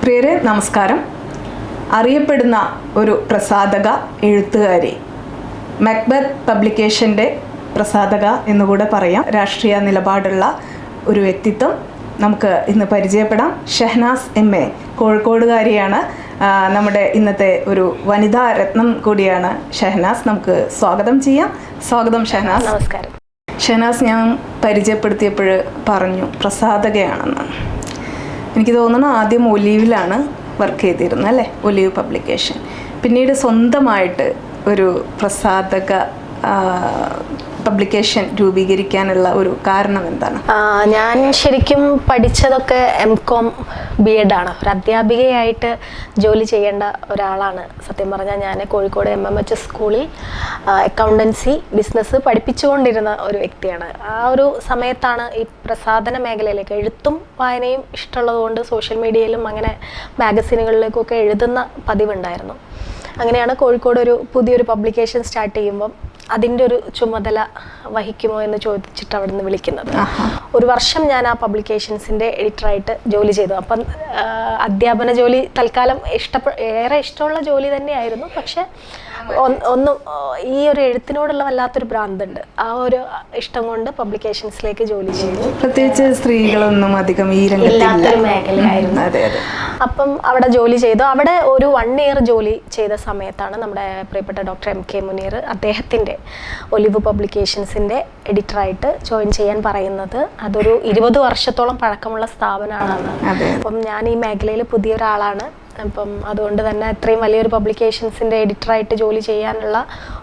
പ്രിയരെ നമസ്കാരം. അറിയപ്പെടുന്ന ഒരു പ്രസാധക എഴുത്തുകാരി, മക്ബത്ത് പബ്ലിക്കേഷൻ്റെ പ്രസാധക എന്നുകൂടെ പറയാം. രാഷ്ട്രീയ നിലപാടുള്ള ഒരു വ്യക്തിത്വം നമുക്ക് ഇന്ന് പരിചയപ്പെടാം. ഷഹനാസ് എം.എ. കോഴിക്കോടുകാരിയാണ്. നമ്മുടെ ഇന്നത്തെ ഒരു വനിതാ രത്നം കൂടിയാണ് ഷഹനാസ്. നമുക്ക് സ്വാഗതം ചെയ്യാം. സ്വാഗതം ഷഹനാസ്. നമസ്കാരം. ഷഹനാസ് ഞാൻ പരിചയപ്പെടുത്തിയപ്പോൾ പറഞ്ഞു പ്രസാധകയാണെന്ന്. എനിക്ക് തോന്നുന്നു ആദ്യം ഒലീവിലാണ് വർക്ക് ചെയ്തിരുന്നത് അല്ലേ, ഒലീവ് പബ്ലിക്കേഷൻ. പിന്നീട് സ്വന്തമായിട്ട് ഒരു പ്രസാധക പബ്ലിക്കേഷൻ രൂപീകരിക്കാനുള്ള ഒരു കാരണം എന്താണ്? ഞാൻ ശരിക്കും പഠിച്ചതൊക്കെ M.Com B.Ed ആണ്. ഒരു അധ്യാപികയായിട്ട് ജോലി ചെയ്യേണ്ട ഒരാളാണ്. സത്യം പറഞ്ഞാൽ ഞാൻ കോഴിക്കോട് MMH സ്കൂളിൽ അക്കൗണ്ടൻസി ബിസിനസ് പഠിപ്പിച്ചുകൊണ്ടിരുന്ന ഒരു വ്യക്തിയാണ്. ആ ഒരു സമയത്താണ് ഈ പ്രസാധന മേഖലയിലേക്ക്, എഴുത്തും വായനയും ഇഷ്ടമുള്ളതുകൊണ്ട് സോഷ്യൽ മീഡിയയിലും അങ്ങനെ മാഗസീനുകളിലേക്കൊക്കെ എഴുതുന്ന പതിവുണ്ടായിരുന്നു. അങ്ങനെയാണ് കോഴിക്കോട് ഒരു പുതിയൊരു പബ്ലിക്കേഷൻ സ്റ്റാർട്ട് ചെയ്യുമ്പം അതിൻ്റെ ഒരു ചുമതല വഹിക്കുമോ എന്ന് ചോദിച്ചിട്ട് അവിടെ നിന്ന് വിളിക്കുന്നത്. ഒരു വർഷം ഞാൻ ആ പബ്ലിക്കേഷൻസിൻ്റെ എഡിറ്ററായിട്ട് ജോലി ചെയ്തു. അപ്പം അധ്യാപന ജോലി തൽക്കാലം ഏറെ ഇഷ്ടമുള്ള ജോലി തന്നെയായിരുന്നു. പക്ഷെ ഒന്നും ഈ ഒരു എഴുത്തിനോടുള്ള വല്ലാത്തൊരു ഭ്രാന്തുണ്ട്. ആ ഒരു ഇഷ്ടം കൊണ്ട് പബ്ലിക്കേഷൻസിലേക്ക് ജോലി ചെയ്തു. പ്രത്യേകിച്ച് സ്ത്രീകളൊന്നും അധികം ഈ ഇല്ലാത്തൊരു മേഖലയായിരുന്നു. അപ്പം അവിടെ ജോലി ചെയ്തു. അവിടെ ഒരു 1 year ജോലി ചെയ്ത സമയത്താണ് നമ്മുടെ പ്രിയപ്പെട്ട ഡോക്ടർ M.K. മുനീർ അദ്ദേഹത്തിൻ്റെ ഒലിവ് പബ്ലിക്കേഷൻസിൻ്റെ എഡിറ്ററായിട്ട് ജോയിൻ ചെയ്യാൻ പറയുന്നത്. അതൊരു 20 വർഷത്തോളം പഴക്കമുള്ള സ്ഥാപനമാണ്. അപ്പം ഞാൻ ഈ മേഖലയിൽ പുതിയൊരാളാണ്. അപ്പം അതുകൊണ്ട് തന്നെ ഇത്രയും വലിയൊരു പബ്ലിക്കേഷൻസിൻ്റെ എഡിറ്ററായിട്ട് ജോലി ചെയ്യാനുള്ള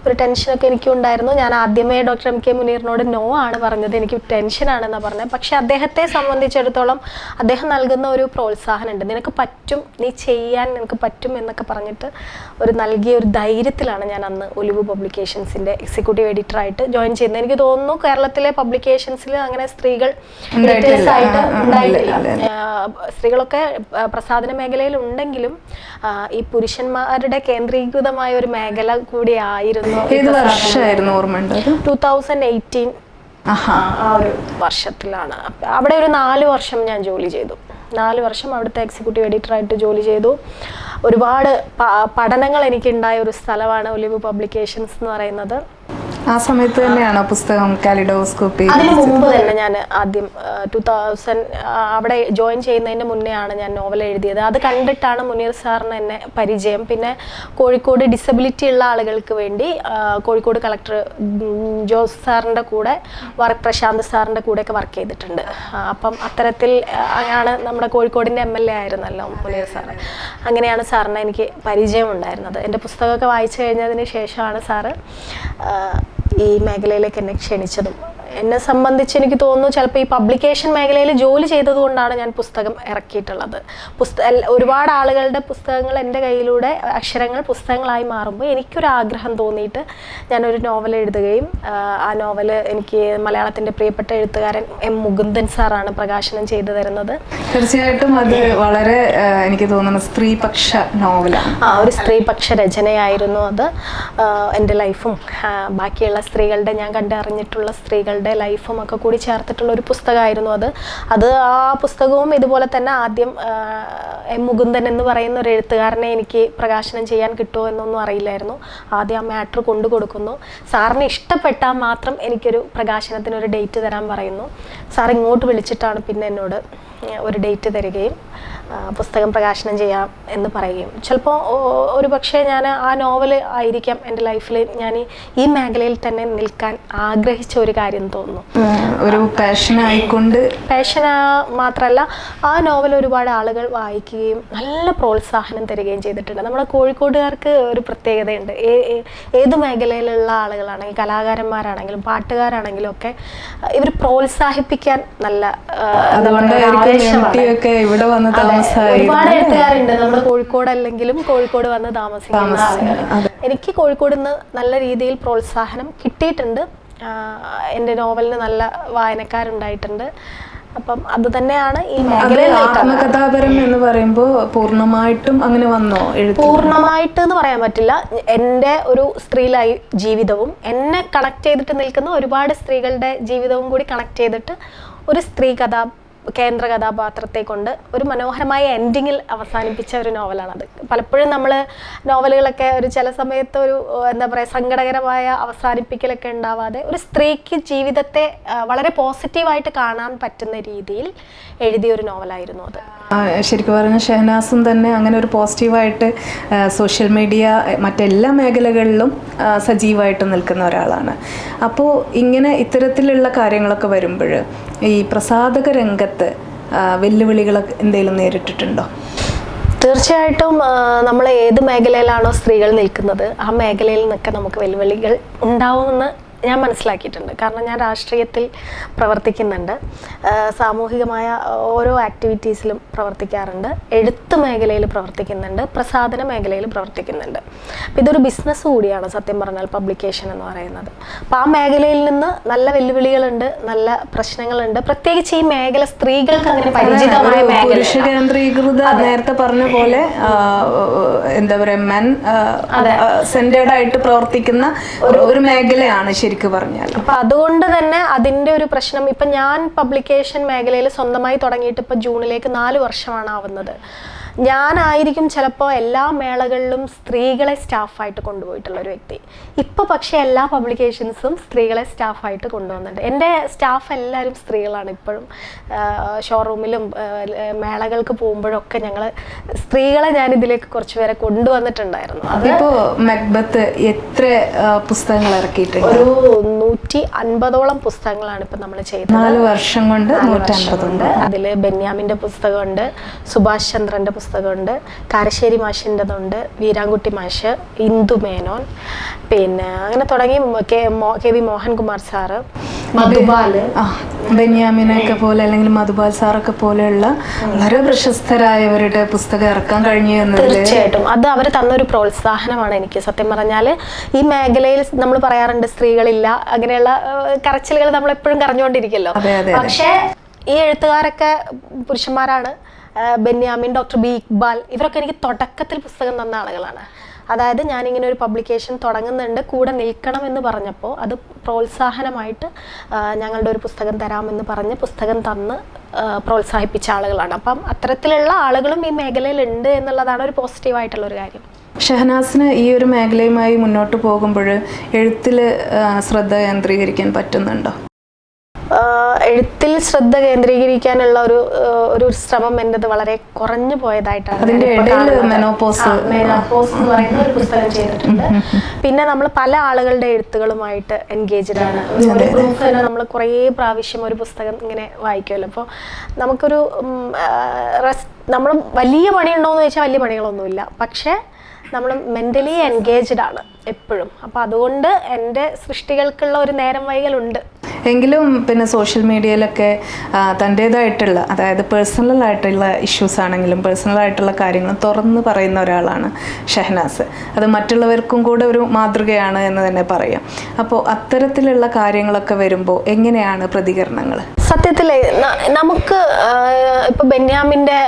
ഒരു ടെൻഷനൊക്കെ എനിക്കും ഉണ്ടായിരുന്നു. ഞാൻ ആദ്യമേ ഡോക്ടർ M.K. മുനീറിനോട് നോ ആണ് പറഞ്ഞത്, എനിക്ക് ടെൻഷനാണെന്നാണ് പറഞ്ഞത്. പക്ഷെ അദ്ദേഹത്തെ സംബന്ധിച്ചിടത്തോളം അദ്ദേഹം നൽകുന്ന ഒരു പ്രോത്സാഹനമുണ്ട്. നിനക്ക് പറ്റും, നീ ചെയ്യാൻ നിനക്ക് പറ്റും എന്നൊക്കെ പറഞ്ഞിട്ട് നൽകിയ ഒരു ധൈര്യത്തിലാണ് ഞാൻ അന്ന് ഒലിവ് പബ്ലിക്കേഷൻസിൻ്റെ എക്സിക്യൂട്ടീവ് എഡിറ്ററായിട്ട് ജോയിൻ ചെയ്യുന്നത്. എനിക്ക് തോന്നുന്നു കേരളത്തിലെ പബ്ലിക്കേഷൻസിൽ അങ്ങനെ സ്ത്രീകൾ എഡിറ്റേഴ്സായിട്ട് ഉണ്ടായിട്ടില്ല. സ്ത്രീകളൊക്കെ പ്രസാധന മേഖലയിൽ ഉണ്ടെങ്കിലും ഈ പുരുഷന്മാരുടെ കേന്ദ്രീകൃതമായ ഒരു മേഖല കൂടി ആയിരുന്നു. 2018 ആ ഒരു വർഷത്തിലാണ്. അവിടെ ഒരു 4 വർഷം ഞാൻ ജോലി ചെയ്തു. 4 വർഷം അവിടുത്തെ എക്സിക്യൂട്ടീവ് എഡിറ്ററായിട്ട് ജോലി ചെയ്തു. ഒരുപാട് പഠനങ്ങൾ എനിക്കുണ്ടായ ഒരു സ്ഥലമാണ് ഒലിവ് പബ്ലിക്കേഷൻസ് എന്ന് പറയുന്നത്. ആ സമയത്ത് തന്നെയാണോ പുസ്തകം കാലിഡോസ്കോപ്പി? അതിന് മുമ്പ് തന്നെ ഞാൻ ആദ്യം 2000 അവിടെ ജോയിൻ ചെയ്യുന്നതിന് മുന്നേ ആണ് ഞാൻ നോവൽ എഴുതിയത്. അത് കണ്ടിട്ടാണ് മുനീർ സാറിന് എന്നെ പരിചയം. പിന്നെ കോഴിക്കോട് ഡിസബിലിറ്റി ഉള്ള ആളുകൾക്ക് വേണ്ടി കോഴിക്കോട് കളക്ടർ ജോസ് സാറിൻ്റെ കൂടെ പ്രശാന്ത് സാറിൻ്റെ കൂടെയൊക്കെ വർക്ക് ചെയ്തിട്ടുണ്ട്. അപ്പം അത്തരത്തിൽ ആണ് നമ്മുടെ കോഴിക്കോടിൻ്റെ MLA ആയിരുന്നല്ലോ മുനീർ സാറ്. അങ്ങനെയാണ് സാറിനെ എനിക്ക് പരിചയം ഉണ്ടായിരുന്നത്. എൻ്റെ പുസ്തകമൊക്കെ വായിച്ചു കഴിഞ്ഞതിന് ശേഷമാണ് സാറ് ഈ മേഖലയിലേക്ക് എന്നെ ക്ഷണിച്ചതും. എന്നെ സംബന്ധിച്ച് എനിക്ക് തോന്നുന്നു ചിലപ്പോൾ ഈ പബ്ലിക്കേഷൻ മേഖലയിൽ ജോലി ചെയ്തതുകൊണ്ടാണ് ഞാൻ പുസ്തകം ഇറക്കിയിട്ടുള്ളത്. ഒരുപാട് ആളുകളുടെ പുസ്തകങ്ങൾ എൻ്റെ കയ്യിലൂടെ അക്ഷരങ്ങൾ പുസ്തകങ്ങളായി മാറുമ്പോൾ എനിക്കൊരാഗ്രഹം തോന്നിയിട്ട് ഞാനൊരു നോവൽ എഴുതുകയും ആ നോവൽ എനിക്ക് മലയാളത്തിൻ്റെ പ്രിയപ്പെട്ട എഴുത്തുകാരൻ M. മുകുന്ദൻ സാറാണ് പ്രകാശനം ചെയ്തു തരുന്നത്. തീർച്ചയായിട്ടും അത് വളരെ എനിക്ക് തോന്നുന്നു സ്ത്രീപക്ഷ നോവലാണ്. ഒരു സ്ത്രീപക്ഷ രചനയായിരുന്നു അത്. എൻ്റെ ലൈഫും ബാക്കിയുള്ള സ്ത്രീകളുടെ, ഞാൻ കണ്ടറിഞ്ഞിട്ടുള്ള സ്ത്രീകളുടെ ലൈഫും ഒക്കെ കൂടി ചേർത്തിട്ടുള്ള ഒരു പുസ്തകമായിരുന്നു അത്. ആ പുസ്തകവും ഇതുപോലെ തന്നെ ആദ്യം M. മുകുന്ദൻ എന്ന് പറയുന്ന ഒരു എഴുത്തുകാരനെ എനിക്ക് പ്രകാശനം ചെയ്യാൻ കിട്ടുമോ എന്നൊന്നും അറിയില്ലായിരുന്നു. ആദ്യം ആ മാറ്റർ കൊണ്ടു കൊടുക്കുന്നു. സാറിന് ഇഷ്ടപ്പെട്ടാൽ മാത്രം എനിക്കൊരു പ്രകാശനത്തിനൊരു ഡേറ്റ് തരാൻ പറയുന്നു. സാർ ഇങ്ങോട്ട് വിളിച്ചിട്ടാണ് പിന്നെ എന്നോട് ഒരു ഡേറ്റ് തരികയും പുസ്തകം പ്രകാശനം ചെയ്യാം എന്ന് പറയുകയും. ചിലപ്പോൾ ഒരു പക്ഷേ ഞാൻ ആ നോവൽ ആയിരിക്കാം എൻ്റെ ലൈഫിൽ ഞാൻ ഈ മേഖലയിൽ തന്നെ നിൽക്കാൻ ആഗ്രഹിച്ച ഒരു കാര്യം തോന്നുന്നു. ഒരു പാഷനായിക്കൊണ്ട്, പാഷൻ മാത്രമല്ല, ആ നോവൽ ഒരുപാട് ആളുകൾ വായിക്കുകയും നല്ല പ്രോത്സാഹനം തരികയും ചെയ്തിട്ടുണ്ട്. നമ്മുടെ കോഴിക്കോടുകാർക്ക് ഒരു പ്രത്യേകതയുണ്ട്. ഏത് മേഖലയിലുള്ള ആളുകളാണെങ്കിലും, കലാകാരന്മാരാണെങ്കിലും പാട്ടുകാരാണെങ്കിലും ഒക്കെ ഇവർ പ്രോത്സാഹിപ്പിക്കാൻ നല്ല ഒരുപാട് എഴുത്തുകാരുണ്ട് നമ്മുടെ കോഴിക്കോട് അല്ലെങ്കിലും കോഴിക്കോട് വന്ന് താമസിക്കുന്ന ആളുകൾ. എനിക്ക് കോഴിക്കോട് നിന്ന് നല്ല രീതിയിൽ പ്രോത്സാഹനം കിട്ടിയിട്ടുണ്ട്. എൻ്റെ നോവലിന് നല്ല വായനക്കാരുണ്ടായിട്ടുണ്ട്. അപ്പം അത് തന്നെയാണ് ഈ മേഖലയിൽ. ആത്മകഥാപരം എന്ന് പറയുമ്പോൾ പൂർണ്ണമായിട്ടും അങ്ങനെ വന്നോ? പൂർണ്ണമായിട്ട് എന്ന് പറയാൻ പറ്റില്ല. എൻ്റെ ഒരു സ്ത്രീ ജീവിതവും എന്നെ കണക്ട് ചെയ്തിട്ട് നിൽക്കുന്ന ഒരുപാട് സ്ത്രീകളുടെ ജീവിതവും കൂടി കണക്ട് ചെയ്തിട്ട് ഒരു സ്ത്രീ കഥ കേന്ദ്ര കഥാപാത്രത്തെ കൊണ്ട് ഒരു മനോഹരമായ എൻഡിങ്ങിൽ അവസാനിപ്പിച്ച ഒരു നോവലാണത്. പലപ്പോഴും നമ്മൾ നോവലുകളൊക്കെ ഒരു ചില സമയത്ത് ഒരു എന്താ പറയുക സങ്കടകരമായ അവസാനിപ്പിക്കലൊക്കെ ഉണ്ടാവാതെ ഒരു സ്ത്രീക്ക് ജീവിതത്തെ വളരെ പോസിറ്റീവായിട്ട് കാണാൻ പറ്റുന്ന രീതിയിൽ എഴുതിയ ഒരു നോവലായിരുന്നു അത്. ശരിക്കും പറഞ്ഞാൽ ഷഹനാസും തന്നെ അങ്ങനെ ഒരു പോസിറ്റീവായിട്ട് സോഷ്യൽ മീഡിയ മറ്റെല്ലാ മേഖലകളിലും സജീവമായിട്ട് നിൽക്കുന്ന ഒരാളാണ്. അപ്പോൾ ഇങ്ങനെ ഇത്തരത്തിലുള്ള കാര്യങ്ങളൊക്കെ വരുമ്പോൾ ഈ പ്രസാധക രംഗത്ത് വെല്ലുവിളികളൊക്കെ എന്തെങ്കിലും നേരിട്ടിട്ടുണ്ടോ? തീർച്ചയായിട്ടും നമ്മൾ ഏത് മേഖലയിലാണോ സ്ത്രീകൾ നിൽക്കുന്നത് ആ മേഖലയിൽ നിന്നൊക്കെ നമുക്ക് വെല്ലുവിളികൾ ഉണ്ടാവുമെന്ന് ഞാൻ മനസ്സിലാക്കിയിട്ടുണ്ട്. കാരണം ഞാൻ രാഷ്ട്രീയത്തിൽ പ്രവർത്തിക്കുന്നുണ്ട്, സാമൂഹികമായ ഓരോ ആക്ടിവിറ്റീസിലും പ്രവർത്തിക്കാറുണ്ട്, എഴുത്ത് മേഖലയിൽ പ്രവർത്തിക്കുന്നുണ്ട്, പ്രസാധന മേഖലയിൽ പ്രവർത്തിക്കുന്നുണ്ട്. അപ്പം ഇതൊരു ബിസിനസ് കൂടിയാണ് സത്യം പറഞ്ഞാൽ പബ്ലിക്കേഷൻ എന്ന് പറയുന്നത്. അപ്പം ആ മേഖലയിൽ നിന്ന് നല്ല വെല്ലുവിളികളുണ്ട്, നല്ല പ്രശ്നങ്ങളുണ്ട്. പ്രത്യേകിച്ച് ഈ മേഖല സ്ത്രീകൾക്ക് അങ്ങനെ പരിചിതമായ പുരുഷ കേന്ദ്രീകൃത നേരത്തെ പറഞ്ഞ പോലെ എന്താ പറയുക മെൻ സെന്റേർഡ് ആയിട്ട് പ്രവർത്തിക്കുന്ന ഒരു മേഖലയാണ് ശരിക്കും പറഞ്ഞാൽ. അപ്പൊ അതുകൊണ്ട് തന്നെ അതിന്റെ ഒരു പ്രശ്നം ഇപ്പൊ ഞാൻ പബ്ലിക്കേഷൻ മേഖലയിൽ സ്വന്തമായി തുടങ്ങിയിട്ട് ഇപ്പൊ ജൂണിലേക്ക് 4 വർഷമാണ് ആവുന്നത്. ഞാനായിരിക്കും ചിലപ്പോൾ എല്ലാ മേളകളിലും സ്ത്രീകളെ സ്റ്റാഫായിട്ട് കൊണ്ടുപോയിട്ടുള്ള ഒരു വ്യക്തി. ഇപ്പോൾ പക്ഷേ എല്ലാ പബ്ലിക്കേഷൻസും സ്ത്രീകളെ സ്റ്റാഫായിട്ട് കൊണ്ടുവന്നിട്ടുണ്ട്. എൻ്റെ സ്റ്റാഫ് എല്ലാവരും സ്ത്രീകളാണ്. ഇപ്പോഴും ഷോറൂമിലും മേളകൾക്ക് പോകുമ്പോഴൊക്കെ ഞങ്ങൾ സ്ത്രീകളെ ഞാൻ ഇതിലേക്ക് കുറച്ച് പേരെ കൊണ്ടുവന്നിട്ടുണ്ടായിരുന്നു. അതിപ്പോൾ മക്ബത്ത് എത്ര പുസ്തകങ്ങൾ ഇറക്കിയിട്ടുണ്ട്? ഒരു 150ഓളം പുസ്തകങ്ങളാണ് ഇപ്പം നമ്മൾ ചെയ്തത്. 4 വർഷം കൊണ്ട് 150. അതിൽ ബെന്യാമിൻ്റെ പുസ്തകമുണ്ട്, സുഭാഷ് ചന്ദ്രൻ്റെ പുസ്തകമുണ്ട്, കാരശ്ശേരി മാഷിൻ്റെതുണ്ട്, വീരാൻകുട്ടി മാഷ്, ഇന്ദു മേനോൻ, പിന്നെ അങ്ങനെ തുടങ്ങി കെ.വി. മോഹൻകുമാർ സാറ്, മധുബാല്, ബെന്യാമിനൊക്കെ പോലെ അല്ലെങ്കിൽ മധുബാൽ സാറൊക്കെ പോലെയുള്ള വളരെ പ്രശസ്തരായവരുടെ പുസ്തകം ഇറക്കാൻ കഴിഞ്ഞു എന്നത് തീർച്ചയായിട്ടും അത് അവർ തന്നൊരു പ്രോത്സാഹനമാണ് എനിക്ക്. സത്യം പറഞ്ഞാൽ ഈ മേഖലയിൽ നമ്മൾ പറയാറുണ്ട് സ്ത്രീകളില്ല, അങ്ങനെയുള്ള കരച്ചിലുകൾ നമ്മൾ എപ്പോഴും കരഞ്ഞുകൊണ്ടിരിക്കുമല്ലോ. പക്ഷേ ഈ എഴുത്തുകാരൊക്കെ പുരുഷന്മാരാണ്. ബെന്യാമിൻ, ഡോക്ടർ ബി ഇക്ബാൽ, ഇവരൊക്കെ എനിക്ക് തുടക്കത്തിൽ പുസ്തകം തന്ന ആളുകളാണ്. അതായത് ഞാനിങ്ങനെ ഒരു പബ്ലിക്കേഷൻ തുടങ്ങുന്നുണ്ട്, കൂടെ നിൽക്കണമെന്ന് പറഞ്ഞപ്പോൾ അത് പ്രോത്സാഹനമായിട്ട് ഞങ്ങളുടെ ഒരു പുസ്തകം തരാമെന്ന് പറഞ്ഞ് പുസ്തകം തന്ന് പ്രോത്സാഹിപ്പിച്ച ആളുകളാണ്. അപ്പം അത്തരത്തിലുള്ള ആളുകളും ഈ മേഖലയിലുണ്ട് എന്നുള്ളതാണ് ഒരു പോസിറ്റീവായിട്ടുള്ളൊരു കാര്യം. ഷഹനാസിന് ഈ ഒരു മേഖലയുമായി മുന്നോട്ട് പോകുമ്പോൾ എഴുത്തിൽ ശ്രദ്ധ കേന്ദ്രീകരിക്കാൻ പറ്റുന്നുണ്ടോ? എഴുത്തിൽ ശ്രദ്ധ കേന്ദ്രീകരിക്കാനുള്ള ഒരു ശ്രമം എൻ്റെത് വളരെ കുറഞ്ഞു പോയതായിട്ടാണ്. മെനോപോസ് എന്ന് പറയുന്ന ഒരു പുസ്തകം ചെയ്തിട്ടുണ്ട്. പിന്നെ നമ്മൾ പല ആളുകളുടെ എഴുത്തുകളുമായിട്ട് എൻഗേജ്ഡ് ആണ്. ഒരു ഗ്രൂപ്പ് തന്നെ നമ്മൾ കുറേ പ്രാവശ്യം ഒരു പുസ്തകം ഇങ്ങനെ വായിക്കുമല്ലോ. അപ്പോൾ നമുക്കൊരു നമ്മൾ വലിയ പണിയുണ്ടോയെന്ന് ചോദിച്ചാൽ വലിയ പണികളൊന്നുമില്ല, പക്ഷേ നമ്മൾ മെൻ്റലി എൻഗേജ്ഡ് ആണ് എപ്പോഴും. അപ്പോൾ അതുകൊണ്ട് എൻ്റെ സൃഷ്ടികൾക്കുള്ള ഒരു നേരം വൈകലുണ്ട്. എങ്കിലും പിന്നെ സോഷ്യൽ മീഡിയയിലൊക്കെ തൻ്റേതായിട്ടുള്ള, അതായത് പേഴ്സണൽ ആയിട്ടുള്ള ഇഷ്യൂസ് ആണെങ്കിലും പേഴ്സണൽ ആയിട്ടുള്ള കാര്യങ്ങൾ തുറന്ന് പറയുന്ന ഒരാളാണ് ഷഹനാസ്. അത് മറ്റുള്ളവർക്കും കൂടെ ഒരു മാതൃകയാണ് എന്ന് തന്നെ പറയാം. അപ്പോൾ അത്തരത്തിലുള്ള കാര്യങ്ങളൊക്കെ വരുമ്പോൾ എങ്ങനെയാണ് പ്രതികരണങ്ങൾ? സത്യത്തിൽ നമുക്ക് ഇപ്പോൾ ബെന്യാമിൻ്റെ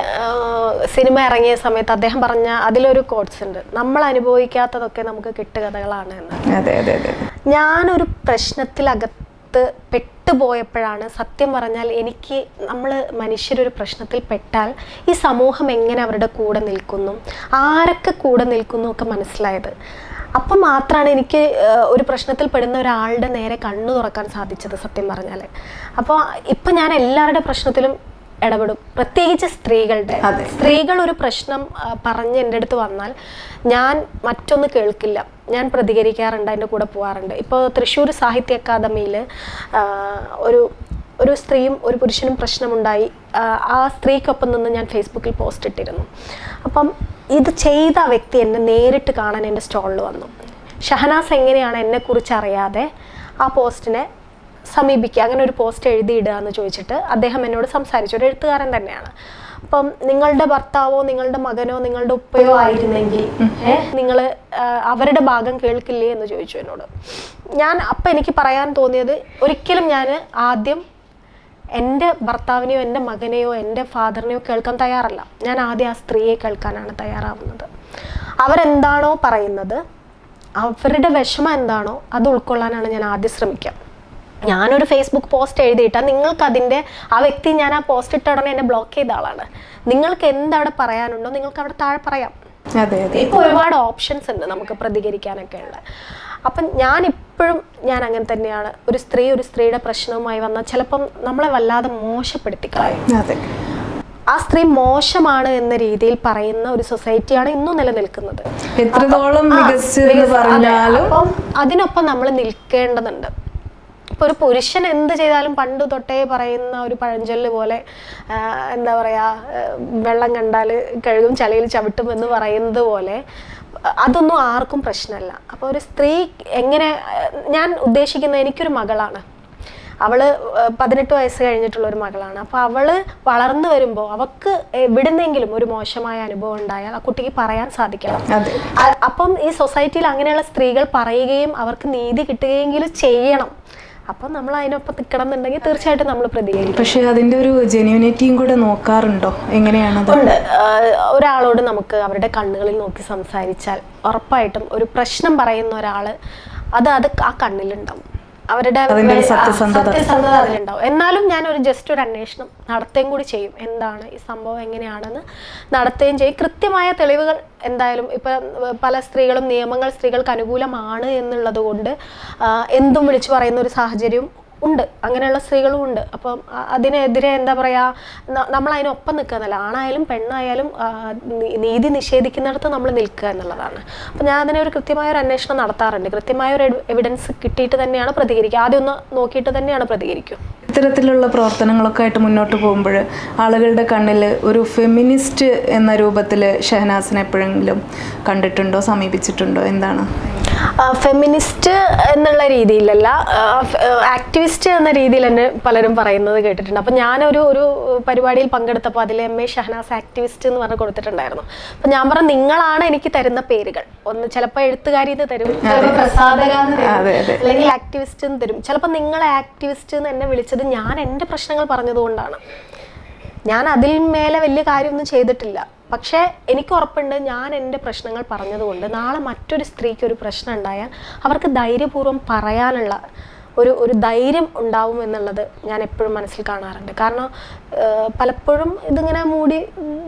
സിനിമ ഇറങ്ങിയ സമയത്ത് അദ്ദേഹം പറഞ്ഞ അതിലൊരു കോട്ട്സ് ഉണ്ട്, നമ്മൾ അനുഭവിക്കാത്തതൊക്കെ നമുക്ക് കെട്ടുകഥകളാണ് എന്ന്. അതെ അതെ അതെ. ഞാനൊരു പ്രശ്നത്തിലകത്ത് പെട്ടുപോയപ്പോഴാണ് സത്യം പറഞ്ഞാൽ എനിക്ക് നമ്മൾ മനുഷ്യരൊരു പ്രശ്നത്തിൽ പെട്ടാൽ ഈ സമൂഹം എങ്ങനെ അവരുടെ കൂടെ നിൽക്കുന്നു, ആരൊക്കെ കൂടെ നിൽക്കുന്നു ഒക്കെ മനസ്സിലായത്. അപ്പം മാത്രമാണ് എനിക്ക് ഒരു പ്രശ്നത്തിൽ പെടുന്ന ഒരാളുടെ നേരെ കണ്ണു തുറക്കാൻ സാധിച്ചത് സത്യം പറഞ്ഞാൽ. അപ്പോൾ ഇപ്പം ഞാൻ എല്ലാവരുടെ പ്രശ്നത്തിലും ഇടപെടും, പ്രത്യേകിച്ച് സ്ത്രീകളുടെ. സ്ത്രീകൾ ഒരു പ്രശ്നം പറഞ്ഞ് എൻ്റെ അടുത്ത് വന്നാൽ ഞാൻ മറ്റൊന്ന് കേൾക്കില്ല, ഞാൻ പ്രതികരിക്കാറുണ്ട്, അതിൻ്റെ കൂടെ പോകാറുണ്ട്. ഇപ്പോൾ തൃശ്ശൂർ സാഹിത്യ അക്കാദമിയിൽ ഒരു സ്ത്രീയും ഒരു പുരുഷനും പ്രശ്നമുണ്ടായി. ആ സ്ത്രീക്കൊപ്പം നിന്ന് ഞാൻ ഫേസ്ബുക്കിൽ പോസ്റ്റ് ഇട്ടിരുന്നു. അപ്പം ഇത് ചെയ്ത വ്യക്തി എന്നെ നേരിട്ട് കാണാൻ എൻ്റെ സ്റ്റോളിൽ വന്നു. ഷഹനാസ് എങ്ങനെയാണ് എന്നെക്കുറിച്ച് അറിയാതെ ആ പോസ്റ്റിനെ സമീപിക്കുക, അങ്ങനെ ഒരു പോസ്റ്റ് എഴുതിയിടുക എന്ന് ചോദിച്ചിട്ട് അദ്ദേഹം എന്നോട് സംസാരിച്ചു. ഒരു എഴുത്തുകാരൻ തന്നെയാണ്. അപ്പം നിങ്ങളുടെ ഭർത്താവോ നിങ്ങളുടെ മകനോ നിങ്ങളുടെ ഉപ്പയോ ആയിരുന്നെങ്കിൽ നിങ്ങൾ അവരുടെ ഭാഗം കേൾക്കില്ലേ എന്ന് ചോദിച്ചു എന്നോട്. അപ്പം എനിക്ക് പറയാൻ തോന്നിയത്, ഒരിക്കലും ഞാൻ ആദ്യം എൻ്റെ ഭർത്താവിനെയോ എൻ്റെ മകനെയോ എൻ്റെ ഫാദറിനെയോ കേൾക്കാൻ തയ്യാറല്ല. ഞാൻ ആദ്യം ആ സ്ത്രീയെ കേൾക്കാനാണ് തയ്യാറാവുന്നത്. അവരെന്താണോ പറയുന്നത്, അവരുടെ വിഷമം എന്താണോ അത് ഉൾക്കൊള്ളാനാണ് ഞാൻ ആദ്യം ശ്രമിക്കുക. ഞാനൊരു ഫേസ്ബുക്ക് പോസ്റ്റ് എഴുതിയിട്ടാൽ നിങ്ങൾക്ക് അതിൻ്റെ ആ വ്യക്തി ഞാൻ ആ പോസ്റ്റ് ഇട്ട ഉടനെ എന്നെ ബ്ലോക്ക് ചെയ്ത ആളാണ്. നിങ്ങൾക്ക് എന്തവിടെ പറയാനുണ്ടോ നിങ്ങൾക്ക് അവിടെ താഴെ പറയാം. ഇപ്പോൾ ഒരുപാട് ഓപ്ഷൻസ് ഉണ്ട് നമുക്ക് പ്രതികരിക്കാനൊക്കെ ഉള്ള. അപ്പം ഞാനിപ്പോഴും ഞാൻ അങ്ങനെ തന്നെയാണ്. ഒരു സ്ത്രീയുടെ പ്രശ്നവുമായി വന്നാൽ ചിലപ്പം നമ്മളെ വല്ലാതെ മോശപ്പെടുത്തി കളയും. ആ സ്ത്രീ മോശമാണ് എന്ന രീതിയിൽ പറയുന്ന ഒരു സൊസൈറ്റിയാണ് ഇന്നും നിലനിൽക്കുന്നത്. എത്രത്തോളം അപ്പം അതിനൊപ്പം നമ്മൾ നിൽക്കേണ്ടതുണ്ട്. ഇപ്പോൾ ഒരു പുരുഷൻ എന്ത് ചെയ്താലും പണ്ട് തൊട്ടേ പറയുന്ന ഒരു പഴഞ്ചൊല്ല് പോലെ എന്താ പറയുക, വെള്ളം കണ്ടാൽ കഴുകും ചളിയിൽ ചവിട്ടും എന്ന് പറയുന്നത് പോലെ അതൊന്നും ആർക്കും പ്രശ്നമല്ല. അപ്പോൾ ഒരു സ്ത്രീ എങ്ങനെ, ഞാൻ ഉദ്ദേശിക്കുന്നത് എനിക്കൊരു മകളാണ്, അവള് 18 വയസ്സ് കഴിഞ്ഞിട്ടുള്ള ഒരു മകളാണ്. അപ്പോൾ അവള് വളർന്നു വരുമ്പോൾ അവൾക്ക് എവിടുന്നെങ്കിലും ഒരു മോശമായ അനുഭവം ഉണ്ടായാൽ ആ കുട്ടിക്ക് പറയാൻ സാധിക്കണം. അപ്പം ഈ സൊസൈറ്റിയിൽ അങ്ങനെയുള്ള സ്ത്രീകൾ പറയുകയും അവർക്ക് നീതി കിട്ടുകയെങ്കിലും ചെയ്യണം. അപ്പം നമ്മൾ അതിനൊപ്പം നിൽക്കണം എന്നുണ്ടെങ്കിൽ തീർച്ചയായിട്ടും നമ്മൾ പ്രതികരിക്കും. പക്ഷേ അതിൻ്റെ ഒരു ജെന്യൂനിറ്റിയും കൂടെ നോക്കാറുണ്ടോ? എങ്ങനെയാണ്? ഉണ്ട്. ഒരാളോട് നമുക്ക് അവരുടെ കണ്ണുകളിൽ നോക്കി സംസാരിച്ചാൽ ഉറപ്പായിട്ടും ഒരു പ്രശ്നം പറയുന്ന ഒരാൾ അത് ആ കണ്ണിലുണ്ടാവും, അവരുടെ സത്യസന്ധത അതിലുണ്ടാവും. എന്നാലും ഞാൻ ജസ്റ്റ് ഒരു അന്വേഷണം നടത്തുകയും കൂടി ചെയ്യും. എന്താണ് ഈ സംഭവം, എങ്ങനെയാണെന്ന് നടത്തുകയും ചെയ്യും. കൃത്യമായ തെളിവുകൾ എന്തായാലും ഇപ്പം പല സ്ത്രീകളും നിയമങ്ങൾ സ്ത്രീകൾക്ക് അനുകൂലമാണ് എന്നുള്ളത് കൊണ്ട് എന്തും വിളിച്ചു പറയുന്ന ഒരു സാഹചര്യവും ഉണ്ട്, അങ്ങനെയുള്ള സ്ത്രീകളും ഉണ്ട്. അപ്പം അതിനെതിരെ എന്താ പറയുക, നമ്മൾ അതിനൊപ്പം നിൽക്കുക എന്നല്ല, ആണായാലും പെണ്ണായാലും നീതി നിഷേധിക്കുന്നിടത്ത് നമ്മൾ നിൽക്കുക എന്നുള്ളതാണ്. അപ്പം ഞാൻ അതിനെ ഒരു കൃത്യമായ ഒരു അന്വേഷണം നടത്താറുണ്ട്. കൃത്യമായ ഒരു എവിഡൻസ് കിട്ടിയിട്ട് തന്നെയാണ് പ്രതികരിക്കുക, ആദ്യം ഒന്ന് നോക്കിയിട്ട് തന്നെയാണ് പ്രതികരിക്കുക. ഇത്തരത്തിലുള്ള പ്രവർത്തനങ്ങളൊക്കെ ആയിട്ട് മുന്നോട്ട് പോകുമ്പോൾ ആളുകളുടെ കണ്ണിൽ ഒരു ഫെമിനിസ്റ്റ് എന്ന രൂപത്തിൽ ഷഹനാസിനെ എപ്പോഴെങ്കിലും കണ്ടിട്ടുണ്ടോ, സമീപിച്ചിട്ടുണ്ടോ? എന്താണ് ഫെമിനിസ്റ്റ് എന്നുള്ള രീതിയിലല്ല, ആക്ടിവിസ്റ്റ് എന്ന രീതിയിൽ തന്നെ പലരും പറയുന്നത് കേട്ടിട്ടുണ്ട്. അപ്പം ഞാനൊരു പരിപാടിയിൽ പങ്കെടുത്തപ്പോൾ അതിൽ MA ഷഹനാസ് ആക്ടിവിസ്റ്റ് എന്ന് പറഞ്ഞ് കൊടുത്തിട്ടുണ്ടായിരുന്നു. അപ്പം ഞാൻ പറഞ്ഞു, നിങ്ങളാണ് എനിക്ക് തരുന്ന പേരുകൾ, ഒന്ന് ചിലപ്പോൾ എഴുത്തുകാരി എന്ന് തരും, പ്രസാധക അല്ലെങ്കിൽ ആക്ടിവിസ്റ്റ് എന്ന് തരും. ചിലപ്പോൾ നിങ്ങളെ ആക്ടിവിസ്റ്റ് എന്ന് എന്നെ വിളിച്ചത് ഞാൻ എൻ്റെ പ്രശ്നങ്ങൾ പറഞ്ഞതുകൊണ്ടാണ്. ഞാൻ അതിൽ മേലെ വലിയ കാര്യമൊന്നും ചെയ്തിട്ടില്ല. പക്ഷേ എനിക്ക് ഉറപ്പുണ്ട്, ഞാൻ എൻ്റെ പ്രശ്നങ്ങൾ പറഞ്ഞതുകൊണ്ട് നാളെ മറ്റൊരു സ്ത്രീക്ക് ഒരു പ്രശ്നം ഉണ്ടായാൽ അവർക്ക് ധൈര്യപൂർവ്വം പറയാനുള്ള ഒരു ധൈര്യം ഉണ്ടാവും എന്നുള്ളത് ഞാൻ എപ്പോഴും മനസ്സിൽ കാണാറുണ്ട്. കാരണം പലപ്പോഴും ഇതിങ്ങനെ മൂടി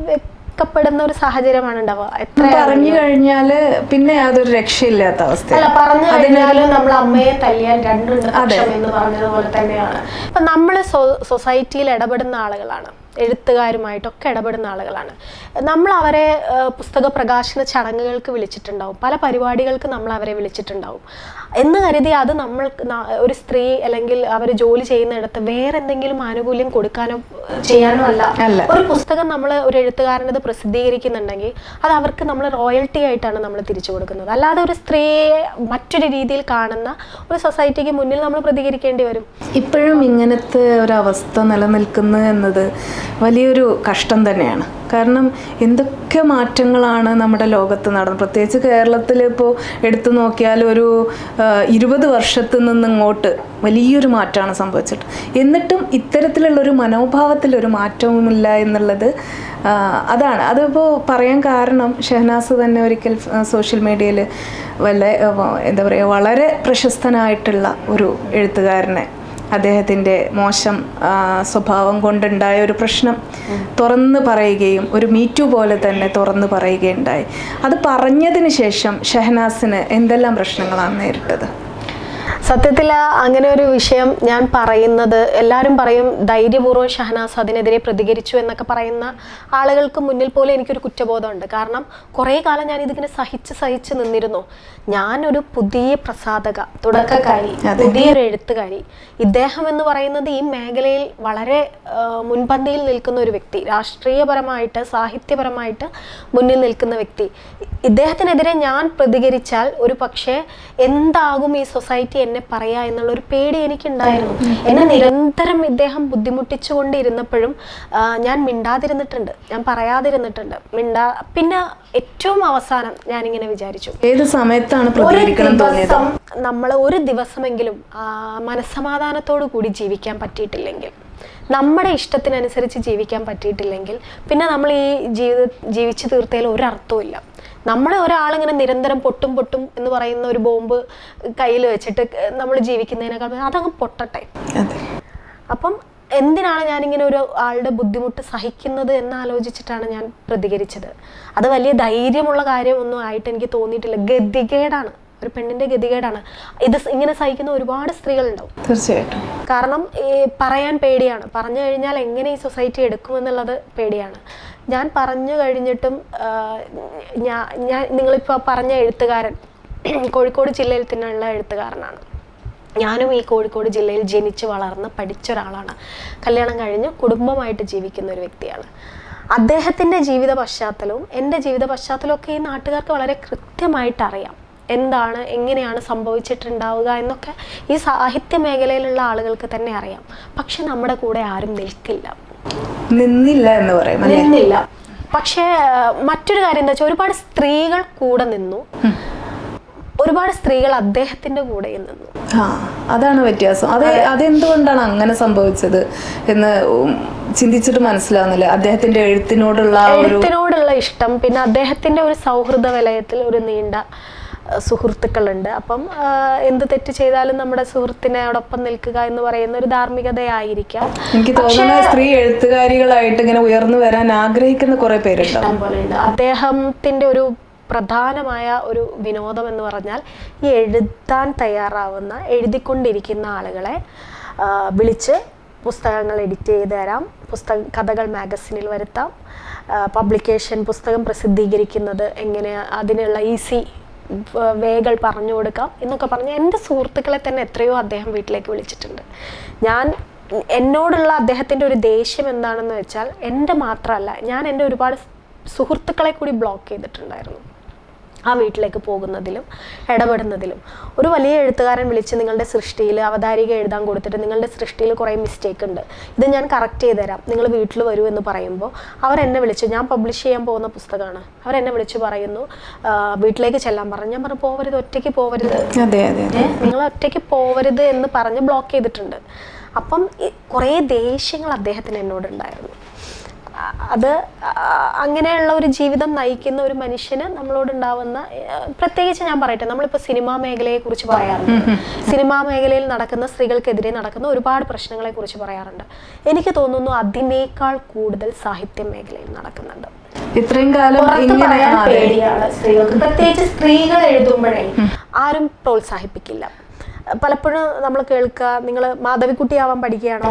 വെക്കപ്പെടുന്ന ഒരു സാഹചര്യമാണ് ഉണ്ടാവുക. എത്ര പറഞ്ഞു കഴിഞ്ഞാൽ പിന്നെ അതൊരു രക്ഷയില്ലാത്ത അവസ്ഥ. അല്ല, പറഞ്ഞു കഴിഞ്ഞാലും നമ്മൾ അമ്മയെ തല്ലിയാൽ രണ്ടുണ്ട് എന്ന് പറഞ്ഞതുപോലെ തന്നെയാണ്. ഇപ്പം നമ്മൾ സൊസൈറ്റിയിൽ ഇടപെടുന്ന ആളുകളാണ്, എഴുത്തുകാരുമായിട്ടൊക്കെ ഇടപെടുന്ന ആളുകളാണ്. നമ്മൾ അവരെ പുസ്തക പ്രകാശന ചടങ്ങുകൾക്ക് വിളിച്ചിട്ടുണ്ടാവും, പല പരിപാടികൾക്ക് നമ്മൾ അവരെ വിളിച്ചിട്ടുണ്ടാവും എന്ന് കരുതി അത് നമ്മൾ ഒരു സ്ത്രീ അല്ലെങ്കിൽ അവർ ജോലി ചെയ്യുന്നിടത്ത് വേറെ എന്തെങ്കിലും ആനുകൂല്യം കൊടുക്കാനോ ചെയ്യാനോ അല്ല. ഒരു പുസ്തകം നമ്മൾ ഒരു എഴുത്തുകാരനത് പ്രസിദ്ധീകരിക്കുന്നുണ്ടെങ്കിൽ അത് അവർക്ക് നമ്മൾ റോയൽറ്റി ആയിട്ടാണ് നമ്മൾ തിരിച്ചു കൊടുക്കുന്നത്. അല്ലാതെ ഒരു സ്ത്രീയെ മറ്റൊരു രീതിയിൽ കാണുന്ന ഒരു സൊസൈറ്റിക്ക് മുന്നിൽ നമ്മൾ പ്രതികരിക്കേണ്ടി വരും. ഇപ്പോഴും ഇങ്ങനത്തെ ഒരവസ്ഥ നിലനിൽക്കുന്നു എന്നത് വലിയൊരു കഷ്ടം തന്നെയാണ്. കാരണം എന്തൊക്കെ മാറ്റങ്ങളാണ് നമ്മുടെ ലോകത്ത് നടന്നത്. പ്രത്യേകിച്ച് കേരളത്തിൽ ഇപ്പോൾ എടുത്തു നോക്കിയാൽ ഒരു 20 വർഷത്തിൽ നിന്നിങ്ങോട്ട് വലിയൊരു മാറ്റമാണ് സംഭവിച്ചിട്ട്. എന്നിട്ടും ഇത്തരത്തിലുള്ളൊരു മനോഭാവത്തിലൊരു മാറ്റവുമില്ല എന്നുള്ളത് അതാണ്. അതിപ്പോൾ പറയാൻ കാരണം ഷഹനാസ് തന്നെ ഒരിക്കൽ സോഷ്യൽ മീഡിയയിൽ എന്താ പറയുക, വളരെ പ്രശസ്തനായിട്ടുള്ള ഒരു എഴുത്തുകാരനെ അദ്ദേഹത്തിൻ്റെ മോശം സ്വഭാവം കൊണ്ടുണ്ടായ ഒരു പ്രശ്നം തുറന്ന് പറയുകയും ഒരു മീറ്റു പോലെ തന്നെ തുറന്ന് പറയുകയുണ്ടായി. അത് പറഞ്ഞതിന് ശേഷം ഷഹനാസിന് എന്തെല്ലാം പ്രശ്നങ്ങളാണ് നേരിട്ടത്? സത്യത്തിൽ അങ്ങനെ ഒരു വിഷയം ഞാൻ പറയുന്നത്, എല്ലാവരും പറയും ധൈര്യപൂർവ്വം ഷഹനാസ് അതിനെതിരെ പ്രതികരിച്ചു എന്നൊക്കെ പറയുന്ന ആളുകൾക്ക് മുന്നിൽ പോലും എനിക്കൊരു കുറ്റബോധമുണ്ട്. കാരണം കുറേ കാലം ഞാൻ ഇതിങ്ങനെ സഹിച്ച് നിന്നിരുന്നു. ഞാനൊരു പുതിയ പ്രസാധക, തുടക്കക്കാരി, പുതിയൊരു എഴുത്തുകാരി. ഇദ്ദേഹം എന്ന് പറയുന്നത് ഈ മേഖലയിൽ വളരെ മുൻപന്തിയിൽ നിൽക്കുന്ന ഒരു വ്യക്തി, രാഷ്ട്രീയപരമായിട്ട് സാഹിത്യപരമായിട്ട് മുന്നിൽ നിൽക്കുന്ന വ്യക്തി. ഇദ്ദേഹത്തിനെതിരെ ഞാൻ പ്രതികരിച്ചാൽ ഒരു പക്ഷേ എന്താകും ഈ സൊസൈറ്റി എന്നെ പറയാ എന്നുള്ളൊരു പേടി എനിക്കുണ്ടായിരുന്നു. എന്നെ നിരന്തരം ഇദ്ദേഹം ബുദ്ധിമുട്ടിച്ചുകൊണ്ടിരുന്നപ്പോഴും ഞാൻ മിണ്ടാതിരുന്നിട്ടുണ്ട്, ഞാൻ പറയാതിരുന്നിട്ടുണ്ട്. പിന്നെ ഏറ്റവും അവസാനം ഞാനിങ്ങനെ വിചാരിച്ചു, ഏത് സമയത്താണ് നമ്മൾ ഒരു ദിവസമെങ്കിലും മനസ്സമാധാനത്തോടു കൂടി ജീവിക്കാൻ പറ്റിയിട്ടില്ലെങ്കിൽ നമ്മുടെ ഇഷ്ടത്തിനനുസരിച്ച് ജീവിക്കാൻ പറ്റിയിട്ടില്ലെങ്കിൽ പിന്നെ നമ്മൾ ഈ ജീവിച്ചു തീർത്തതിൽ ഒരർത്ഥവും. നമ്മളെ ഒരാളിങ്ങനെ നിരന്തരം പൊട്ടും എന്ന് പറയുന്ന ഒരു ബോംബ് കയ്യിൽ വെച്ചിട്ട് നമ്മൾ ജീവിക്കുന്നതിനേക്കാൾ അതങ്ങ് പൊട്ടട്ടെ. അപ്പം എന്തിനാണ് ഞാനിങ്ങനെ ഒരു ആളുടെ ബുദ്ധിമുട്ട് സഹിക്കുന്നത് എന്നാലോചിച്ചിട്ടാണ് ഞാൻ പ്രതികരിച്ചത്. അത് വലിയ ധൈര്യമുള്ള കാര്യമൊന്നും ആയിട്ട് എനിക്ക് തോന്നിയിട്ടില്ല. ഗതികേടാണ്, ഒരു പെണ്ണിന്റെ ഗതികേടാണ്. ഇത് ഇങ്ങനെ സഹിക്കുന്ന ഒരുപാട് സ്ത്രീകളുണ്ടാവും തീർച്ചയായിട്ടും. കാരണം പറയാൻ പേടിയാണ്, പറഞ്ഞു കഴിഞ്ഞാൽ എങ്ങനെ ഈ സൊസൈറ്റി എടുക്കുമെന്നുള്ളത് പേടിയാണ്. ഞാൻ പറഞ്ഞു കഴിഞ്ഞിട്ടും ഞാൻ നിങ്ങളിപ്പോൾ പറഞ്ഞ എഴുത്തുകാരൻ കോഴിക്കോട് ജില്ലയിൽ തന്നെയുള്ള എഴുത്തുകാരനാണ്. ഞാനും ഈ കോഴിക്കോട് ജില്ലയിൽ ജനിച്ച് വളർന്ന് പഠിച്ച ഒരാളാണ്. കല്യാണം കഴിഞ്ഞ് കുടുംബമായിട്ട് ജീവിക്കുന്ന ഒരു വ്യക്തിയാണ്. അദ്ദേഹത്തിൻ്റെ ജീവിത പശ്ചാത്തലവും എൻ്റെ ജീവിത പശ്ചാത്തലവും ഒക്കെ ഈ നാട്ടുകാർക്ക് വളരെ കൃത്യമായിട്ട് അറിയാം. എന്താണ്, എങ്ങനെയാണ് സംഭവിച്ചിട്ടുണ്ടാവുക എന്നൊക്കെ ഈ സാഹിത്യ മേഖലയിലുള്ള ആളുകൾക്ക് തന്നെ അറിയാം. പക്ഷെ നമ്മുടെ കൂടെ ആരും നിന്നില്ല എന്ന് പറയും. നിന്നില്ല. പക്ഷേ മറ്റൊരു കാര്യം എന്താ വെച്ചാൽ ഒരുപാട് സ്ത്രീകൾ കൂടെ നിന്നു, ഒരുപാട് സ്ത്രീകൾ അദ്ദേഹത്തിന്റെ കൂടെ നിന്നു. അതാണ് വ്യത്യാസം. അതെന്തുകൊണ്ടാണ് അങ്ങനെ സംഭവിച്ചത് എന്ന് ചിന്തിച്ചിട്ട് മനസ്സിലാവുന്നില്ല. അദ്ദേഹത്തിന്റെ എഴുത്തിനോടുള്ള ഇഷ്ടം, പിന്നെ അദ്ദേഹത്തിന്റെ ഒരു സൗഹൃദ വലയത്തിൽ ഒരു നീണ്ട സുഹൃത്തുക്കളുണ്ട്. അപ്പം എന്ത് തെറ്റ് ചെയ്താലും നമ്മുടെ സുഹൃത്തിനോടൊപ്പം നിൽക്കുക എന്ന് പറയുന്ന ഒരു ധാർമ്മികതയായിരിക്കാം. എനിക്ക് തോന്നുന്നത് സ്ത്രീ എഴുത്തുകാരികളായിട്ട് ഇങ്ങനെ ഉയർന്നു വരാൻ ആഗ്രഹിക്കുന്ന കുറെ പേരുണ്ട്. അദ്ദേഹത്തിന്റെ ഒരു പ്രധാനമായ ഒരു വിനോദം എന്ന് പറഞ്ഞാൽ ഈ എഴുതാൻ തയ്യാറാവുന്ന, എഴുതിക്കൊണ്ടിരിക്കുന്ന ആളുകളെ വിളിച്ച് പുസ്തകങ്ങൾ എഡിറ്റ് ചെയ്ത് തരാം, കഥകൾ മാഗസിനിൽ വരുത്താം, പബ്ലിക്കേഷൻ പുസ്തകം പ്രസിദ്ധീകരിക്കുന്നത് എങ്ങനെ, അതിനുള്ള ഈസി വേകൾ പറഞ്ഞു കൊടുക്കാം എന്നൊക്കെ പറഞ്ഞ് എൻ്റെ സുഹൃത്തുക്കളെ തന്നെ എത്രയോ അദ്ദേഹം വീട്ടിലേക്ക് വിളിച്ചിട്ടുണ്ട്. എന്നോടുള്ള അദ്ദേഹത്തിൻ്റെ ഒരു ദേഷ്യം എന്താണെന്ന് വെച്ചാൽ എൻ്റെ മാത്രമല്ല, ഞാൻ എൻ്റെ ഒരുപാട് സുഹൃത്തുക്കളെ കൂടി ബ്ലോക്ക് ചെയ്തിട്ടുണ്ടായിരുന്നു ആ വീട്ടിലേക്ക് പോകുന്നതിലും ഇടപെടുന്നതിലും. ഒരു വലിയ എഴുത്തുകാരൻ വിളിച്ച് നിങ്ങളുടെ സൃഷ്ടിയിൽ അവതാരിക എഴുതാൻ കൊടുത്തിട്ട് നിങ്ങളുടെ സൃഷ്ടിയിൽ കുറേ മിസ്റ്റേക്ക് ഉണ്ട്, ഇത് ഞാൻ കറക്റ്റ് ചെയ്ത് തരാം, നിങ്ങൾ വീട്ടിൽ വരൂ എന്ന് പറയുമ്പോൾ അവരെന്നെ വിളിച്ചു, ഞാൻ പബ്ലിഷ് ചെയ്യാൻ പോകുന്ന പുസ്തകമാണ്, അവരെന്നെ വിളിച്ച് പറയുന്നു വീട്ടിലേക്ക് ചെല്ലാൻ പറഞ്ഞു. ഞാൻ പറഞ്ഞു പോവരുത്, ഒറ്റയ്ക്ക് പോവരുത്, നിങ്ങൾ ഒറ്റയ്ക്ക് പോവരുത് എന്ന് പറഞ്ഞ് ബ്ലോക്ക് ചെയ്തിട്ടുണ്ട്. അപ്പം കുറേ ദേഷ്യങ്ങൾ അദ്ദേഹത്തിന് എന്നോടുണ്ടായിരുന്നു. അത് അങ്ങനെയുള്ള ഒരു ജീവിതം നയിക്കുന്ന ഒരു മനുഷ്യന് നമ്മളോടുണ്ടാവുന്ന, പ്രത്യേകിച്ച് ഞാൻ പറയട്ടെ, നമ്മളിപ്പോൾ സിനിമാ മേഖലയെ കുറിച്ച് പറയാറുണ്ട്, സിനിമാ മേഖലയിൽ നടക്കുന്ന സ്ത്രീകൾക്കെതിരെ നടക്കുന്ന ഒരുപാട് പ്രശ്നങ്ങളെ കുറിച്ച് പറയാറുണ്ട്. എനിക്ക് തോന്നുന്നു അതിനേക്കാൾ കൂടുതൽ സാഹിത്യ മേഖലയിൽ നടക്കുന്നുണ്ട്. ഇത്രയും കാലം പറയാൻ പേടിയാണ് സ്ത്രീകൾക്ക്, പ്രത്യേകിച്ച് സ്ത്രീകൾ എഴുതുമ്പോഴേ ആരും പ്രോത്സാഹിപ്പിക്കില്ല. പലപ്പോഴും നമ്മൾ കേൾക്കുക, നിങ്ങൾ മാധവിക്കുട്ടിയാവാൻ പഠിക്കുകയാണോ,